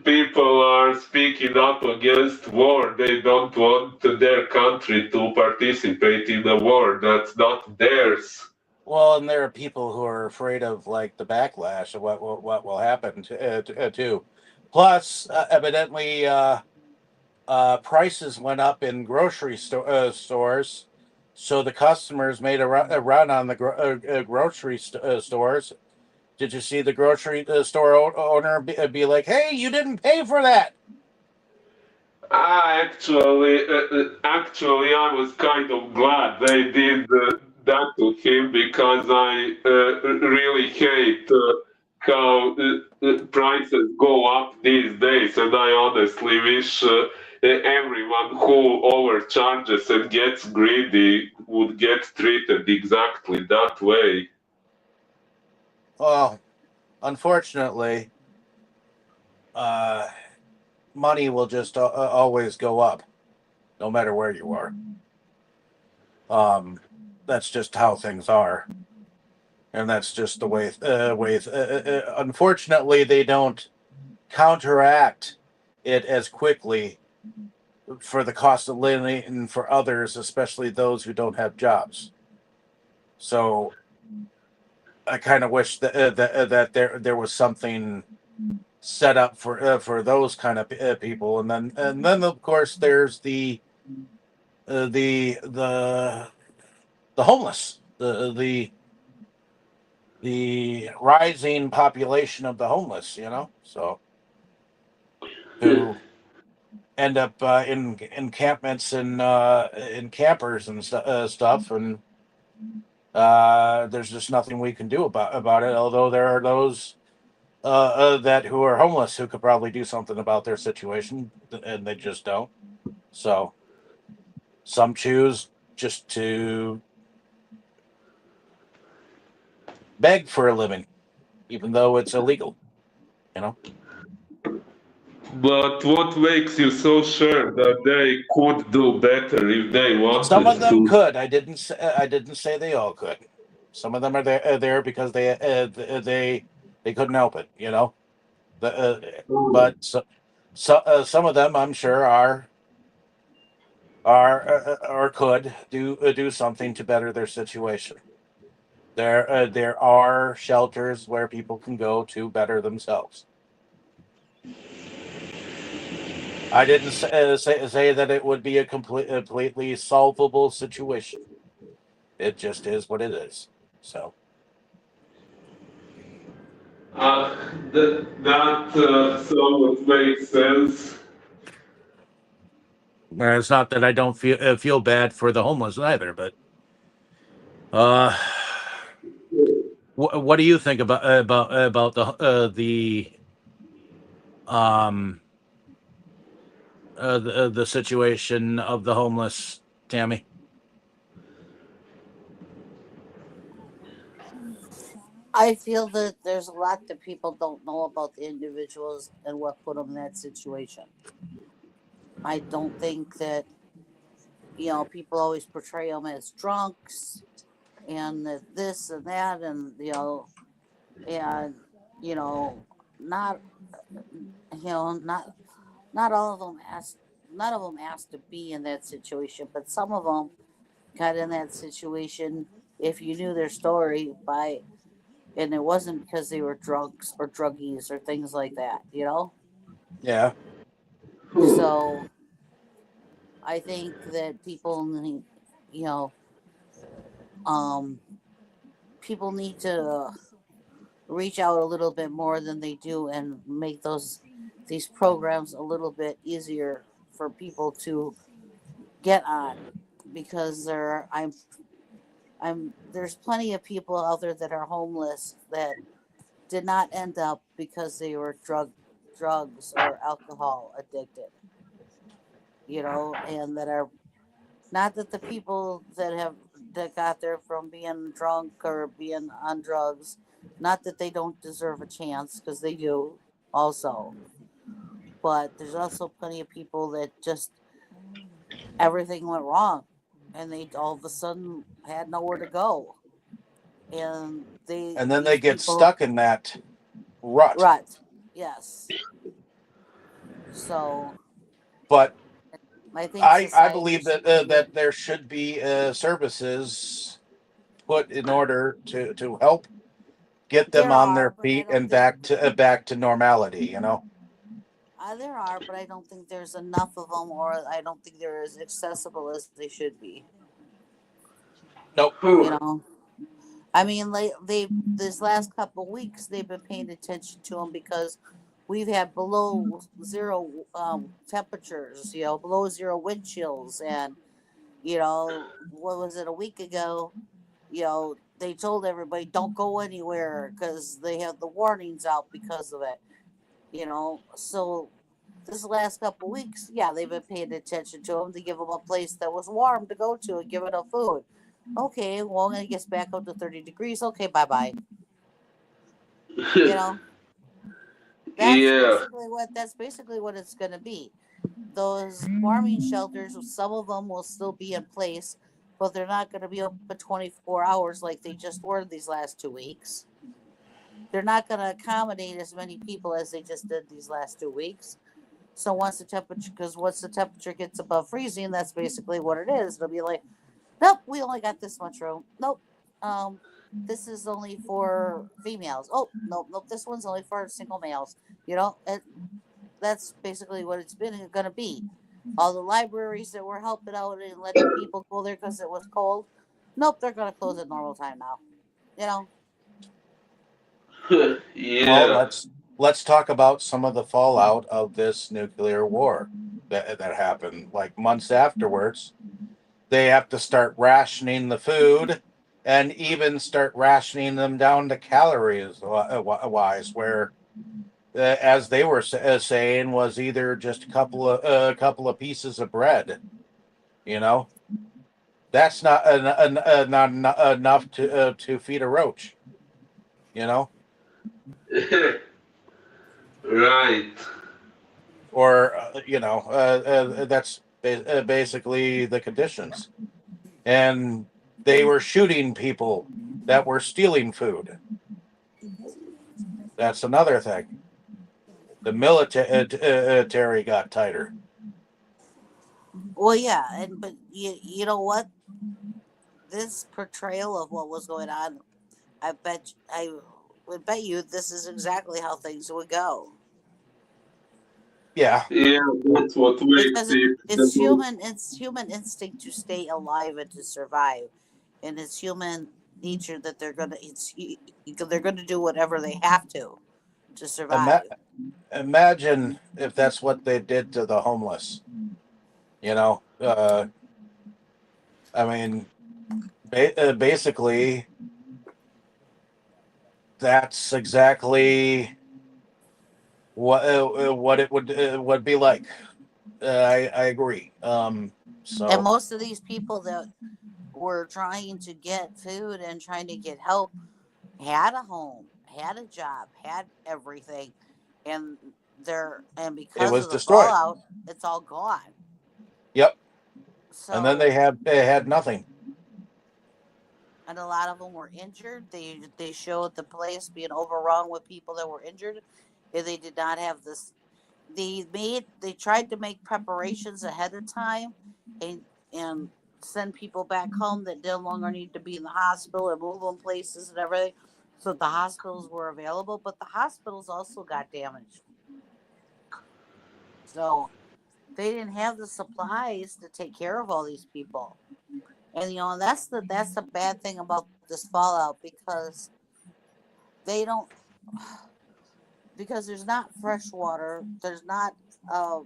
people are speaking up against war. They don't want their country to participate in a war that's not theirs. Well, and there are people who are afraid of like the backlash of what will happen too. Plus, evidently, prices went up in stores, so the customers made a run on the grocery stores. Did you see the grocery store owner be like, "Hey, you didn't pay for that"? Actually, I was kind of glad they did that to him because I really hate how prices go up these days, and I honestly wish everyone who overcharges and gets greedy would get treated exactly that way. Well, unfortunately, uh, money will just always go up, no matter where you are. Um, that's just how things are, and that's just the way. Unfortunately, they don't counteract it as quickly for the cost of living and for others, especially those who don't have jobs. So I kind of wish that there was something set up for those kind of people, and then of course there's uh, the the the homeless, the rising population of the homeless, so who end up in encampments and in campers and stuff, and there's just nothing we can do about it. Although there are those that who are homeless who could probably do something about their situation, and they just don't. So some choose just to beg for a living, even though it's illegal. You know, But what makes you so sure that they could do better if they some wanted of them to? could. I didn't say they all could. Some of them are there because they couldn't help it. But some of them I'm sure are or could do something to better their situation. There are shelters where people can go to better themselves. I didn't say that it would be a completely solvable situation. It just is what it is. So Uh, that somewhat makes sense. it's not that I don't feel bad for the homeless either, but uh, what do you think about the um the situation of the homeless, Tammy? I feel that there's a lot that people don't know about the individuals and what put them in that situation. I don't think that, people always portray them as drunks and that this and that, and, you know, not, not all of them asked, none of them asked to be in that situation, but some of them got in that situation if you knew their story and it wasn't because they were drunks or druggies or things like that. Yeah. So I think that you know, um, people need to reach out a little bit more than they do and make these programs a little bit easier for people to get on because there's plenty of people out there that are homeless that did not end up because they were drugs or alcohol addicted, and that are not that the people that got there from being drunk or being on drugs, not that they don't deserve a chance because they do also, but there's also plenty of people that just everything went wrong and they all of a sudden had nowhere to go, and And then they these get people stuck in that rut. rut. Yes. So But I think I society believe should that there should be services put in order to help get them there on are, their but I feet don't and think back to normality. You know. there are, but I don't think there's enough of them, or I don't think they're as accessible as they should be. Nope. You know, I mean, they this last couple of weeks they've been paying attention to them because we've had below zero temperatures, below zero wind chills, and what was it, a week ago? They told everybody don't go anywhere because they have the warnings out because of it. So this last couple of weeks, yeah, they've been paying attention to them to give them a place that was warm to go to and give enough food. Okay, well, when it gets back up to 30 degrees, okay, bye bye. You know, that's Yeah. basically what it's going to be. Those warming shelters, some of them will still be in place, but they're not going to be open 24 hours like they just were these last 2 weeks. They're not going to accommodate as many people as they just did these last 2 weeks. So once the temperature gets above freezing, that's basically what it is. It'll be like, nope, we only got this much room. Nope, this is only for females. Oh, nope, nope, this one's only for single males. That's basically what it's been going to be. All the libraries that were helping out and letting people go there because it was cold, nope, they're going to close at normal time now. You know, Well, Yeah. let's talk about some of the fallout of this nuclear war that happened. Like months afterwards, they have to start rationing the food, and even start rationing them down to calories wise, where as they were saying, was either just a couple of pieces of bread. You know, that's not enough to feed a roach. You know, Right. or that's basically the conditions. And they were shooting people that were stealing food. That's another thing. The military got tighter. well, yeah, but you know what? This portrayal of what was going on, I would bet you this is exactly how things would go. Yeah, Yeah, that's what makes Because it. it's human instinct to stay alive and to survive, and it's human nature that they're gonna do whatever they have to Ima- survive. imagine if that's what they did to the homeless. You know, I mean, basically, that's exactly what it would be like. I agree. And So most of these people that were trying to get food and trying to get help had a home, had a job, had everything, and it because was of the destroyed. fallout, it's all gone. Yep. And then So, they had nothing. and a lot of them were injured. They showed the place being overrun with people that were injured, and they did not have this. They tried to make preparations ahead of time, and and send people back home that no longer need to be in the hospital and move them places and everything. So the hospitals were available, but the hospitals also got damaged. So they didn't have the supplies to take care of all these people. And and that's the bad thing about this fallout, they don't because there's not fresh water, uh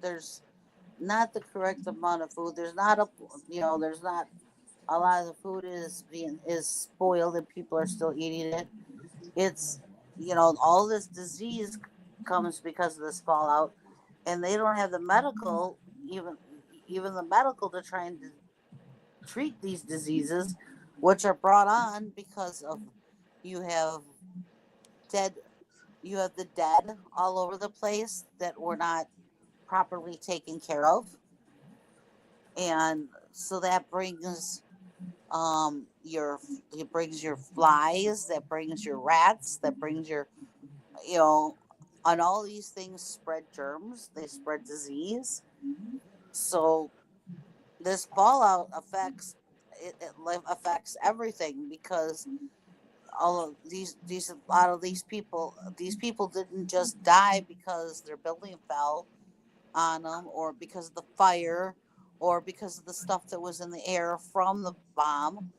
there's not the correct amount of food. There's not a lot of the food is spoiled and people are still eating it. It's all this disease comes because of this fallout, and they don't have the medical, even the medical, to try and treat these diseases, which are brought on because of you have dead you have the dead all over the place that were not properly taken care of, and so that brings Your it brings your flies, that brings your rats, that brings your, you know, and all these things spread germs. They spread disease. So this fallout affects affects everything, because all of these a lot of these people didn't just die because their building fell on them, or because of the fire, or because of the stuff that was in the air from the bomb.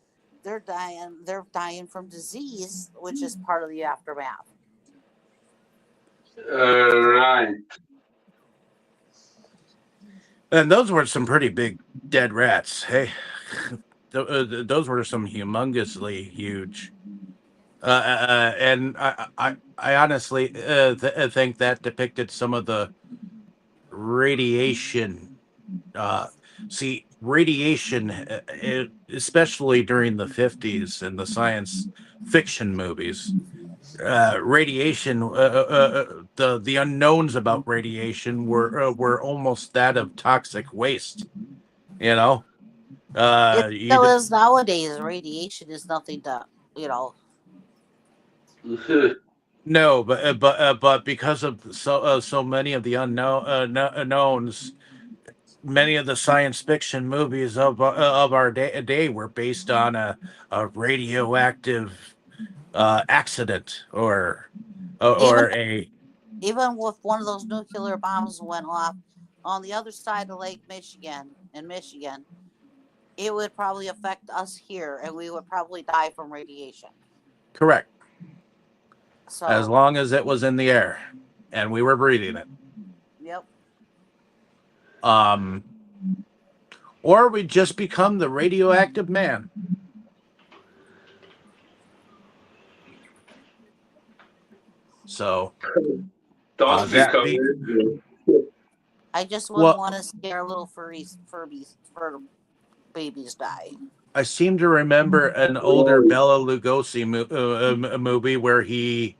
They're dying from disease, which is part of the aftermath. Right. And those were some pretty big dead rats. Hey, those were some humongously huge. And I honestly think that depicted some of the radiation. See, radiation, especially during the 50s and the science fiction movies, radiation, the unknowns about radiation were almost that of toxic waste. You know, It you still is nowadays. Radiation is nothing to, you know. no, but because of so many of the unknowns, many of the science fiction movies of our day were based on a radioactive accident even or a even if one of those nuclear bombs went off on the other side of Lake Michigan in Michigan, it would probably affect us here, and we would probably die from radiation. correct, as So, long as it was in the air and we were breathing it. yep. Um, or we just become the radioactive man. So Toxic that the Avenger. I just wouldn't well, want to scare little fur babies die. I seem to remember an older Right. Bela Lugosi movie where he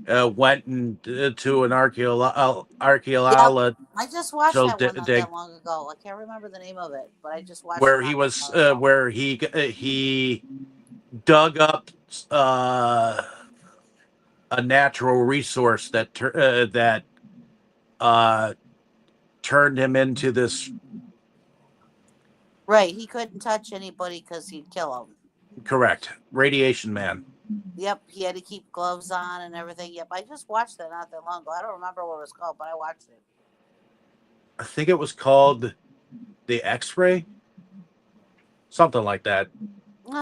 went to an Yep. archaeological I just watched that one not dig that long ago. I can't remember the name of it, but I just watched it where he not that was long ago. where he dug up uh, a natural resource that uh, turned him into this Right. He couldn't touch anybody because he'd kill them. correct radiation man. Yep. He had to keep gloves on and everything. Yep. I just watched that not that long ago. I don't remember what it was called, but I watched it. I think it was called the X-ray, something like that.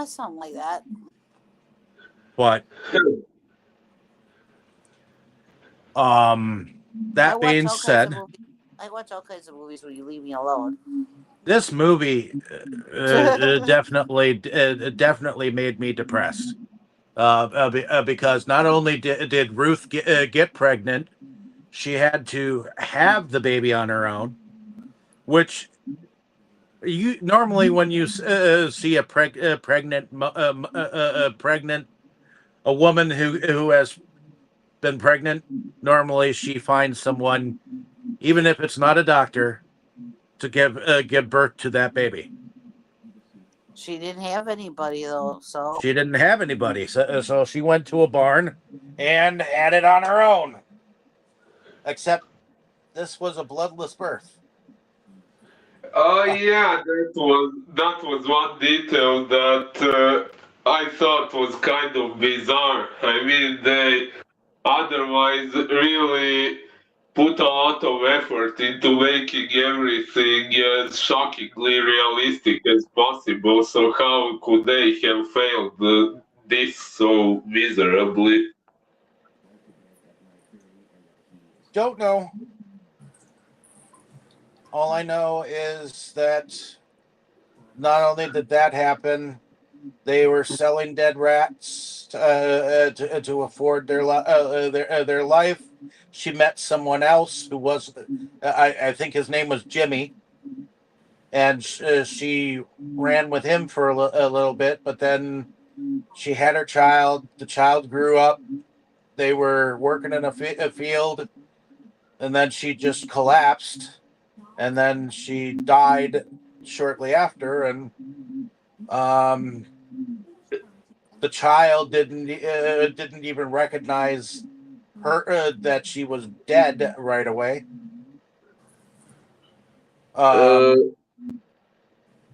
Something like that. But I that watch being all kinds of said, movies. I watch all kinds of movies when you leave me alone. this movie definitely made me depressed. Because not only did Ruth get pregnant, she had to have the baby on her own, which you normally when you see a pregnant a woman who has been pregnant, normally she finds someone, even if it's not a doctor, to give birth to that baby. She didn't have anybody though, so She didn't have anybody, so she went to a barn and had it on her own. Except this was a bloodless birth. Oh yeah, that was one detail that I thought was kind of bizarre. I mean, they otherwise really put a lot of effort into making everything as shockingly realistic as possible. So how could they have failed this so miserably? Don't know. All I know is that not only did that happen, they were selling dead rats to afford their life. She met someone else who was, I think his name was Jimmy, and she ran with him for a little bit, but then she had her child. The child grew up. They were working in a field, and then she just collapsed, and then she died shortly after, and Um, the child didn't even recognize her that she was dead right away. Uh, Um,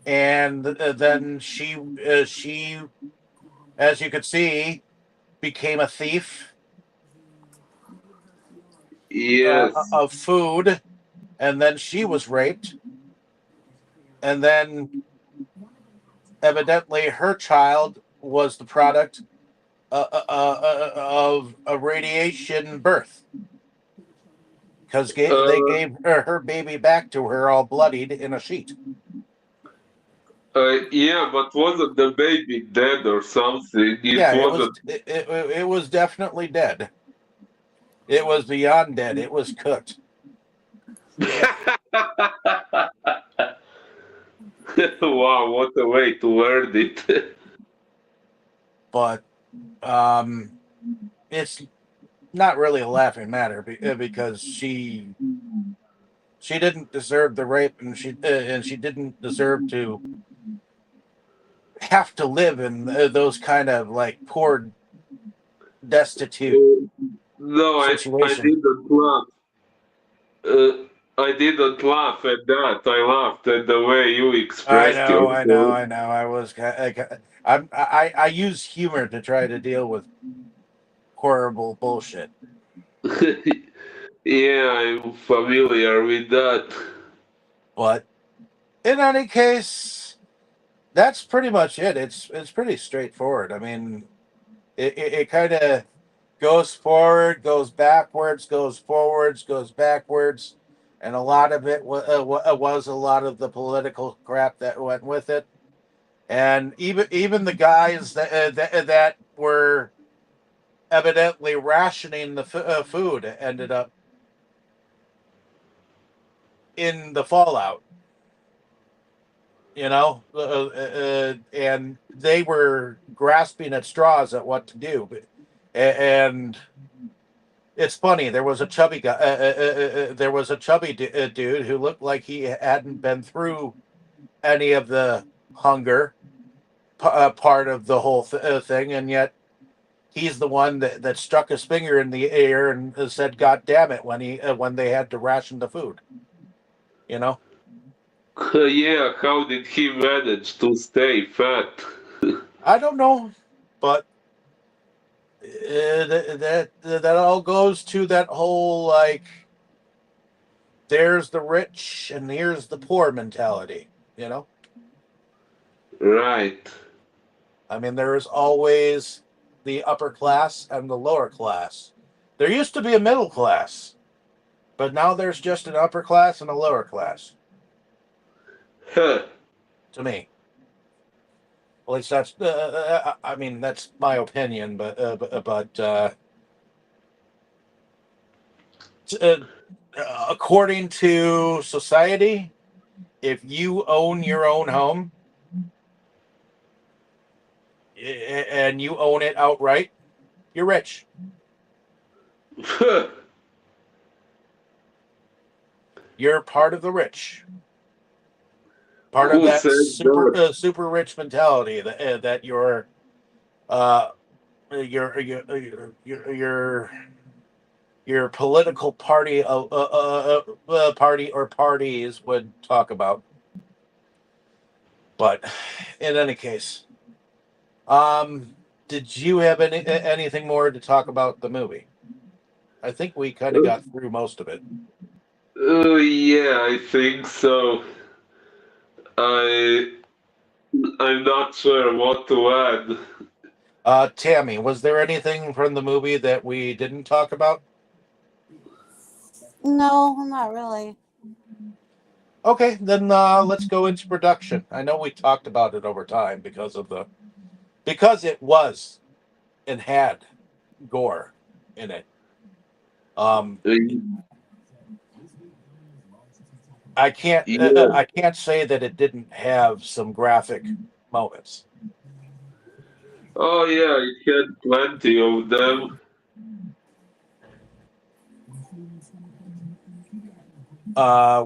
and then she, as you could see, became a thief yes. of food, and then she was raped, and then evidently her child was the product of a radiation birth because they Uh, gave her baby back to her all bloodied in a sheet. yeah, but wasn't the baby dead or something? It Yeah, wasn't. it was definitely dead. It was beyond dead. It was cooked. Wow, what a way to word it. But um, it's not really a laughing matter because she didn't deserve the rape, and she didn't deserve to have to live in those kind of like poor, destitute No, I situation. didn't laugh. Uh, I didn't laugh at that. I laughed at the way you I expressed know, I know, yourself. I know. I use humor to try to deal with horrible bullshit. Yeah, I'm familiar with that. But in any case, that's pretty much it. It's pretty straightforward. I mean, it kind of goes forward, goes backwards, goes forwards, goes backwards, and a lot of it was a lot of the political crap that went with it, and even the guys that were evidently rationing the food ended up in the fallout. And they were grasping at straws at what to do, and it's funny. There was a chubby guy. There was a chubby dude who looked like he hadn't been through any of the hunger part of the whole thing, and yet he's the one that struck his finger in the air and said, "God damn it!" when they had to ration the food. You know, Yeah, how did he manage to stay fat? I don't know, but that all goes to that whole like there's the rich and here's the poor mentality. You know, Right. I mean, there is always the upper class and the lower class. There used to be a middle class, but now there's just an upper class and a lower class. Huh. To me, at least that's. I mean, that's my opinion, uh, according to society, if you own your own home and you own it outright, you're rich. Huh. You're part of the rich. Part of Who that said that? super rich mentality that uh, your your political party or parties would talk about. But in any case, um, did you have anything more to talk about the movie? I think we kind of got through most of it. Yeah, I think so. I I'm not sure what to add. Tammy, was there anything from the movie that we didn't talk about? No, not really. Okay, then let's go into production. I know we talked about it over time because it was and had gore in it. Um, Uh, Yeah. I can't say that it didn't have some graphic moments. Oh yeah, it had plenty of them.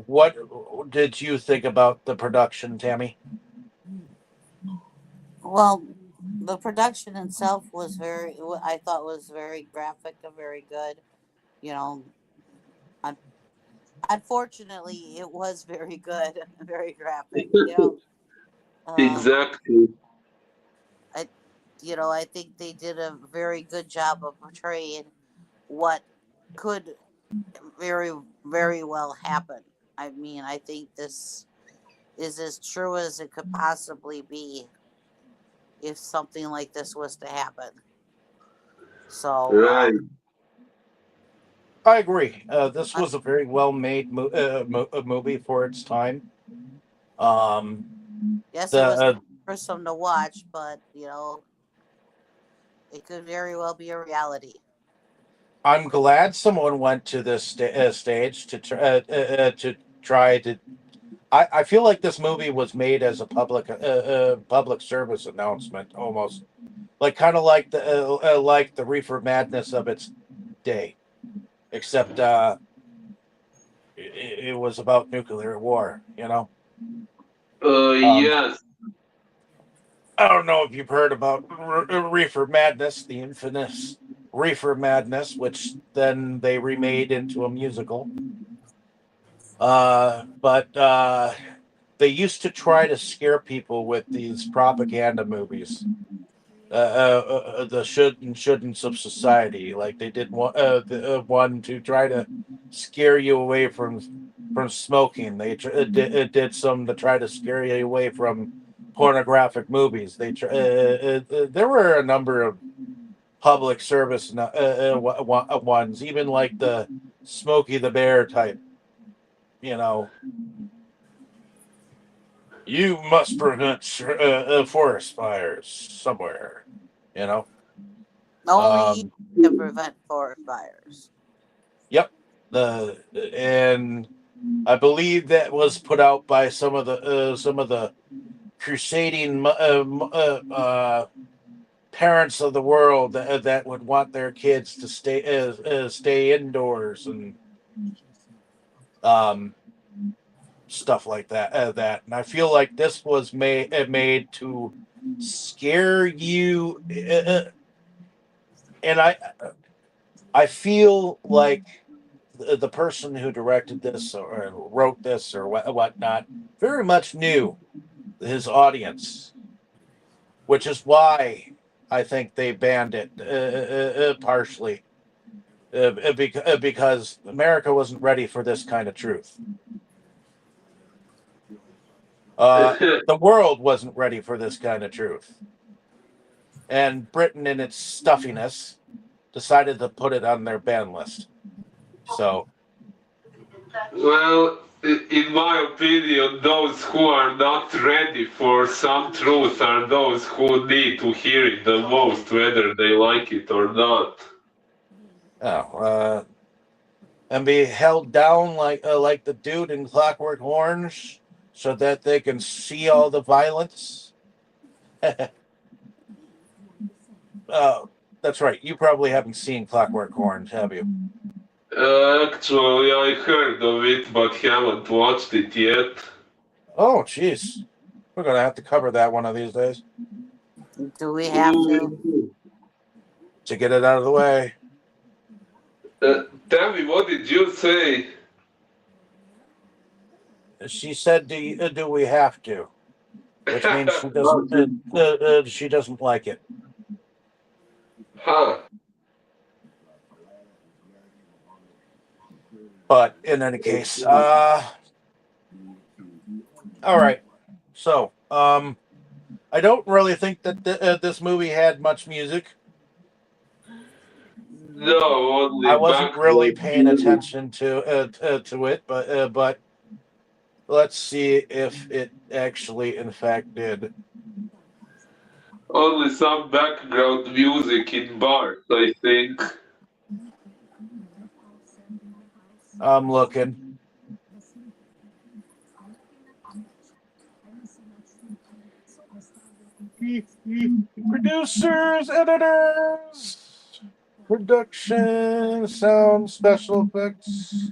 What did you think about the production, Tammy? Well, the production itself was I thought was very graphic and very good. You know, un- unfortunately, it was very good, very graphic. Um, Exactly. I, I think they did a very good job of portraying what could very, very well happen. I mean, I think this is as true as it could possibly be if something like this was to happen. So, Right. I agree. This uh, was a very well made movie for its time. Um, yes, the it was gruesome to watch, but it could very well be a reality. I'm glad someone went to this stage to try to. I feel like this movie was made as a public service announcement, almost like kind of like the Reefer Madness of its day, except it was about nuclear war. Um, Yes. I don't know if you've heard about Reefer Madness, the infamous Reefer Madness, which then they remade into a musical. But they used to try to scare people with these propaganda movies, the should and shouldn'ts of society. Like they did one to try to scare you away from smoking. Did some to try to scare you away from pornographic movies. There were a number of public service ones, even like the Smokey the Bear type. You know, you must prevent forest fires somewhere. You know. Only you Um, can prevent forest fires. yep. And I believe that was put out by some of the crusading parents of the world that would want their kids to stay indoors and um, stuff like and I feel like this was made to scare you, and I feel like the person who directed this or wrote this or whatnot very much knew his audience, which is why I think they banned it partially because America wasn't ready for this kind of truth. The world wasn't ready for this kind of truth. And Britain, in its stuffiness, decided to put it on their ban list. So, Well, in my opinion, those who are not ready for some truth are those who need to hear it the most, whether they like it or not. oh, and be held down like the dude in Clockwork Orange, so that they can see all the violence. That's right. You probably haven't seen Clockwork Orange, have you? Actually, I heard of it, but haven't watched it yet. Oh, jeez. We're gonna have to cover that one of these days Do we have to? Mm. to get it out of the way. Tell me, what did you say? She said, do we have to?" Which means she doesn't like it. Huh. But in any case, all right. So, I don't really think that this movie had much music. No, I only wasn't really background paying music. attention to it, but let's see if it actually, in fact, did. Only some background music in bars, I think. I'm looking. Producers, editors, production, sound, special effects,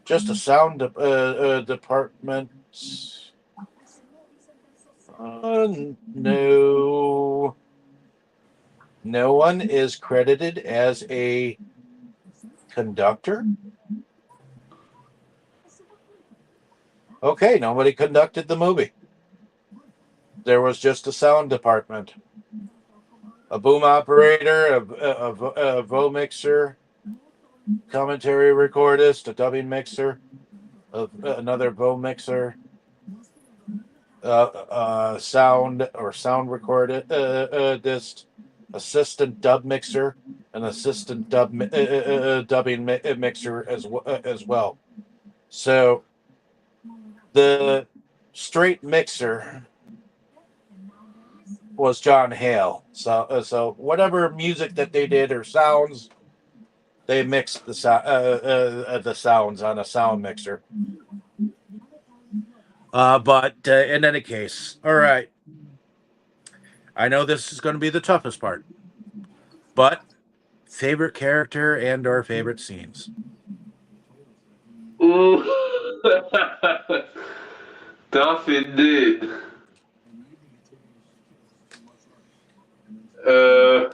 just a sound department. No. No one is credited as a conductor. Okay, nobody conducted the movie. There was just a sound department, a boom operator, a vo mixer, commentary recordist, a dubbing mixer, another vo mixer, sound or sound recordist, assistant dub mixer, an assistant dubbing mixer as well. So the straight mixer was John Hale. So whatever music that they did or sounds, they mixed the sounds on a sound mixer. But in any case, all right. I know this is going to be the toughest part, but favorite character and or favorite scenes. Ooh. Tough indeed. Uh,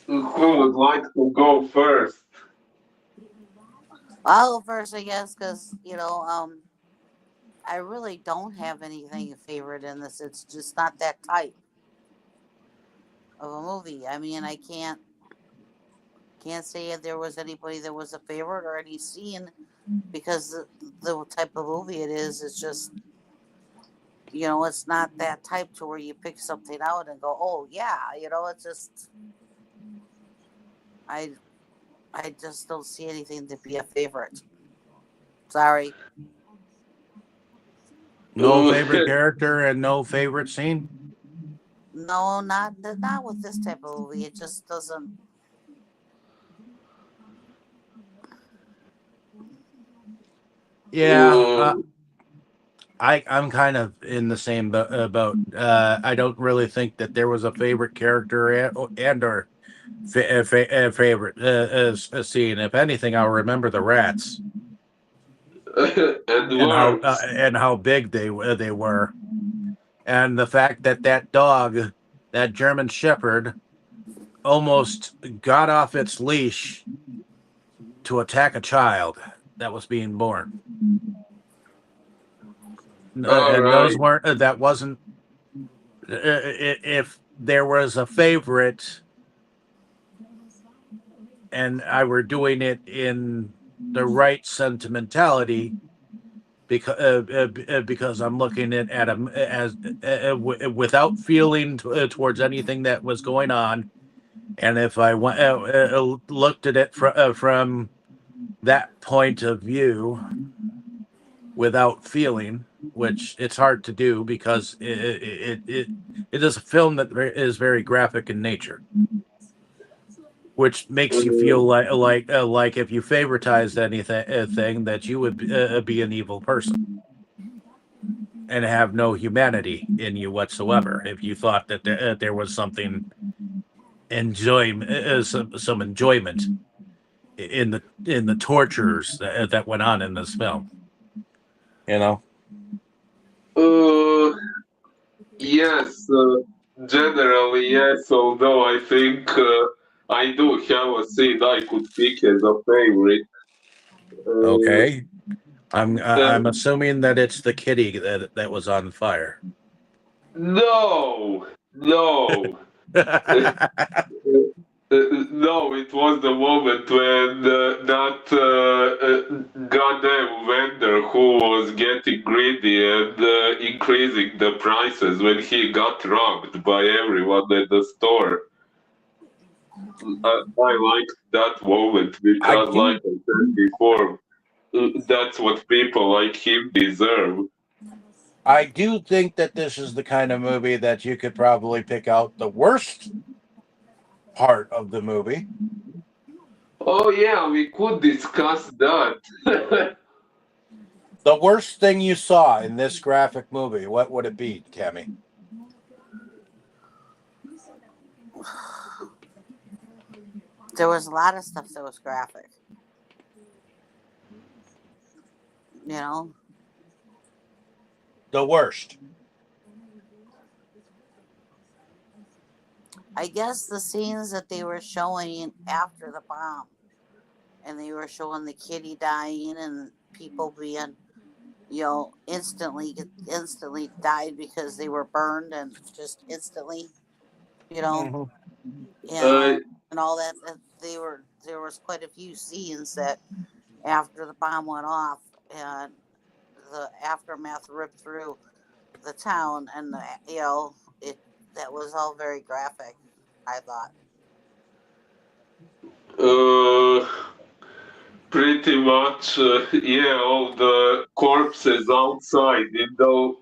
who would like to go first? I'll go first, I guess, because I really don't have anything favorite in this. It's just not that type of a movie. I mean, I can't say if there was anybody that was a favorite or any scene because the type of movie it is just it's not that type to where you pick something out and go, oh yeah, it's just I I just don't see anything to be a favorite. Sorry. No favorite character and no favorite scene. No, not with this type of movie. It just doesn't. Yeah, I'm kind of in the same boat. I don't really think that there was a favorite character and or favorite scene. If anything, I'll remember the rats And worms. and how big they were, and the fact that that dog, that German Shepherd, almost got off its leash to attack a child that was being born. All And right. those weren't that wasn't if there was a favorite and I were doing it in the right sentimentality because I'm looking at him as without feeling towards anything that was going on, and if I looked at it from that point of view without feeling, which it's hard to do because it is a film that is very graphic in nature, which makes you feel like if you favoritized anything that you would be an evil person and have no humanity in you whatsoever. If you thought that there was something some enjoyment in the tortures that went on in this film, you know. Yes, generally yes, although I think I do have a scene I could pick as a favorite. Uh, Okay, I'm and assuming that it's the kitty that was on fire. no, no. No, it was the moment when that goddamn vendor who was getting greedy and increasing the prices when he got robbed by everyone at the store. I liked that moment I because, like do I said before, that's what people like him deserve. I do think that this is the kind of movie that you could probably pick out the worst part of the movie. Oh, yeah, we could discuss that. The worst thing you saw in this graphic movie, what would it be, Tammy? There was a lot of stuff that was graphic. You know, The worst. I guess the scenes that they were showing after the bomb, and they were showing the kitty dying and people being, instantly died because they were burned and just instantly, you know, Mm-hmm. Uh, and all that. There was quite a few scenes that after the bomb went off and the aftermath ripped through the town, and it that was all very graphic, I thought. uh, Pretty much, yeah. All the corpses outside those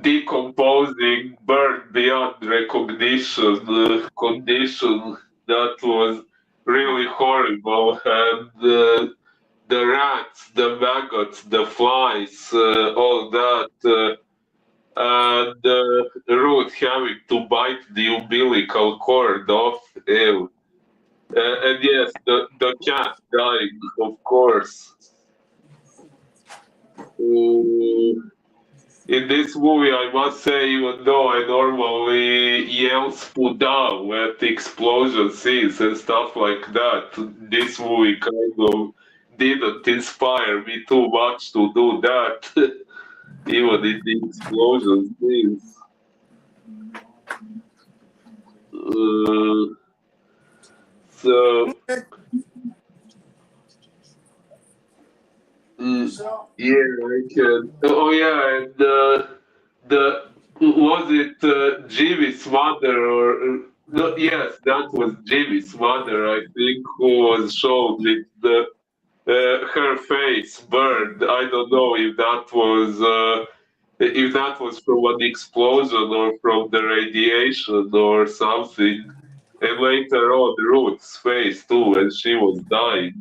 decomposing, burned beyond recognition condition. That was really horrible, and the rats, the maggots, the flies, all that, and Ruth having to bite the umbilical cord off. Ew. And yes, the cat dying, of course. In this movie, I must say, even though I normally yell "Spudal" at explosion scenes and stuff like that, this movie kind of didn't inspire me too much to do that, even in the explosion scenes. Uh, so, mm, So, yeah, I can. Oh, yeah, and the was it Jimmy's mother or no? Yes, that was Jimmy's mother. I think who was shown with her face burned. I don't know if that was from an explosion or from the radiation or something. And later on, Ruth's face too, and she was dying.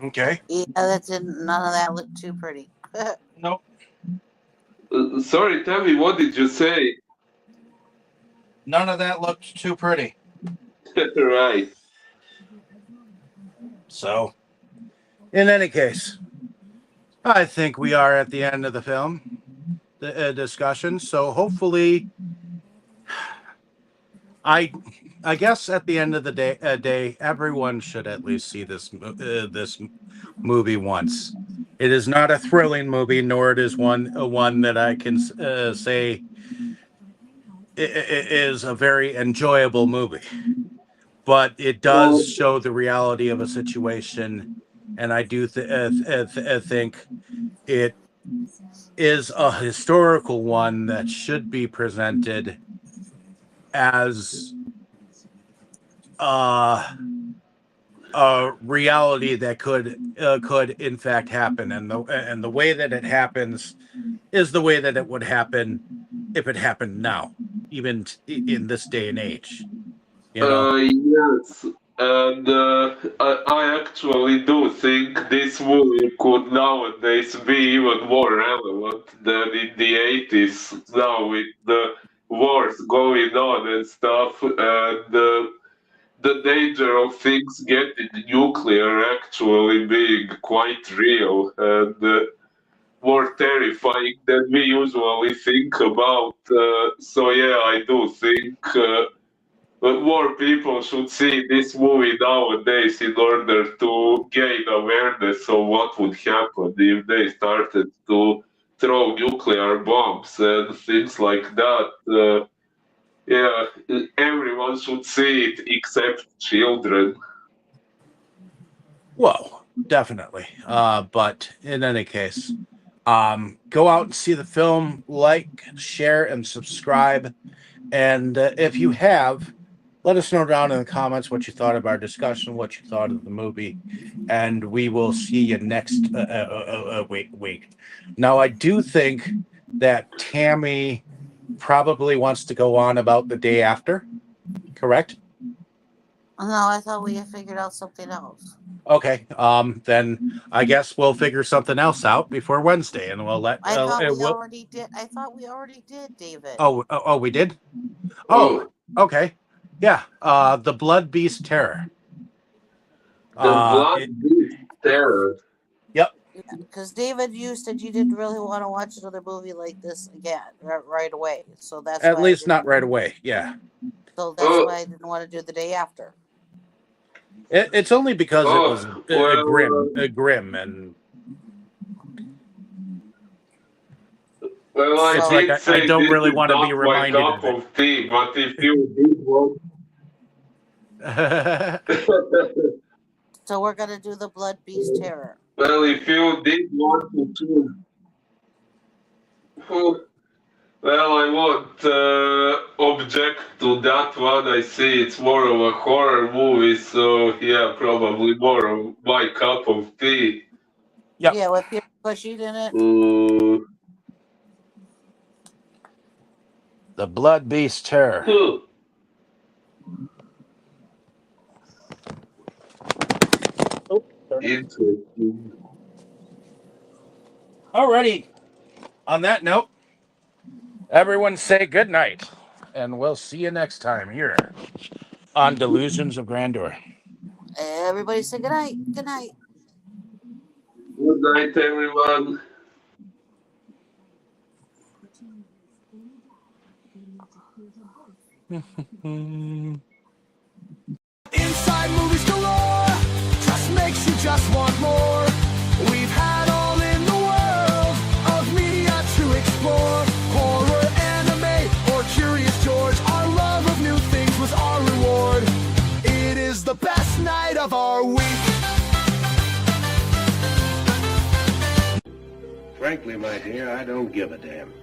okay. Yeah, none of that looked too pretty. Nope. Sorry, Tammy, what did you say? None of that looked too pretty. Right. So, in any case, I think we are at the end of the film discussion. So hopefully, I I guess at the end of the day, everyone should at least see this movie once. It is not a thrilling movie, nor it is one that I can say is a very enjoyable movie. But it does Well, show the reality of a situation, and I do think it is a historical one that should be presented as a reality that could in fact happen, and the way that it happens is the way that it would happen if it happened now, even in this day and age. You know. yes, and I actually do think this movie could nowadays be even more relevant than in the 80s now with the wars going on and stuff, and the danger of things getting nuclear actually being quite real and more terrifying than we usually think about. So yeah, I do think. But more people should see this movie nowadays in order to gain awareness of what would happen if they started to throw nuclear bombs and things like that. Yeah, everyone should see it except children. Well, definitely. But in any case, go out and see the film, like, share, and subscribe. And if you have, let us know down in the comments what you thought of our discussion, what you thought of the movie, and we will see you next week. Now, I do think that Tammy probably wants to go on about the day after, correct? No, I thought we had figured out something else. Okay, then I guess we'll figure something else out before Wednesday, and we'll let. I thought we we'll, already did. I thought we already did, David. oh, we did. Oh, Oh, okay, yeah. The Blood Beast Terror. The Blood It, Beast Terror. yep. Because David, you said you didn't really want to watch another movie like this again right away. So that's At why least not right away. Yeah. So that's why I didn't want to do the day after. It's only because it was grim, well, grim, and well, I it's So- like did I say don't this really is want to be not my reminded cup of of tea, but if you did want, it. So we're gonna do the Blood Beast Terror. well, if you did want to choose, oh, well, I won't object to that one. I see it's more of a horror movie, so yeah, probably more of my cup of tea. Yep. Yeah, with Peter Cushing in it. The Blood Beast Terror. Interesting. Alrighty. On that note, everyone say good night, and we'll see you next time here on Delusions of Grandeur. Everybody say good night. Good night. Good night, everyone. Inside movies galore, just makes you just want more. We've had all in the world of media to explore. Horror, anime, or Curious George. Our love of new things was our reward. It is the best night of our week. Frankly, my dear, I don't give a damn.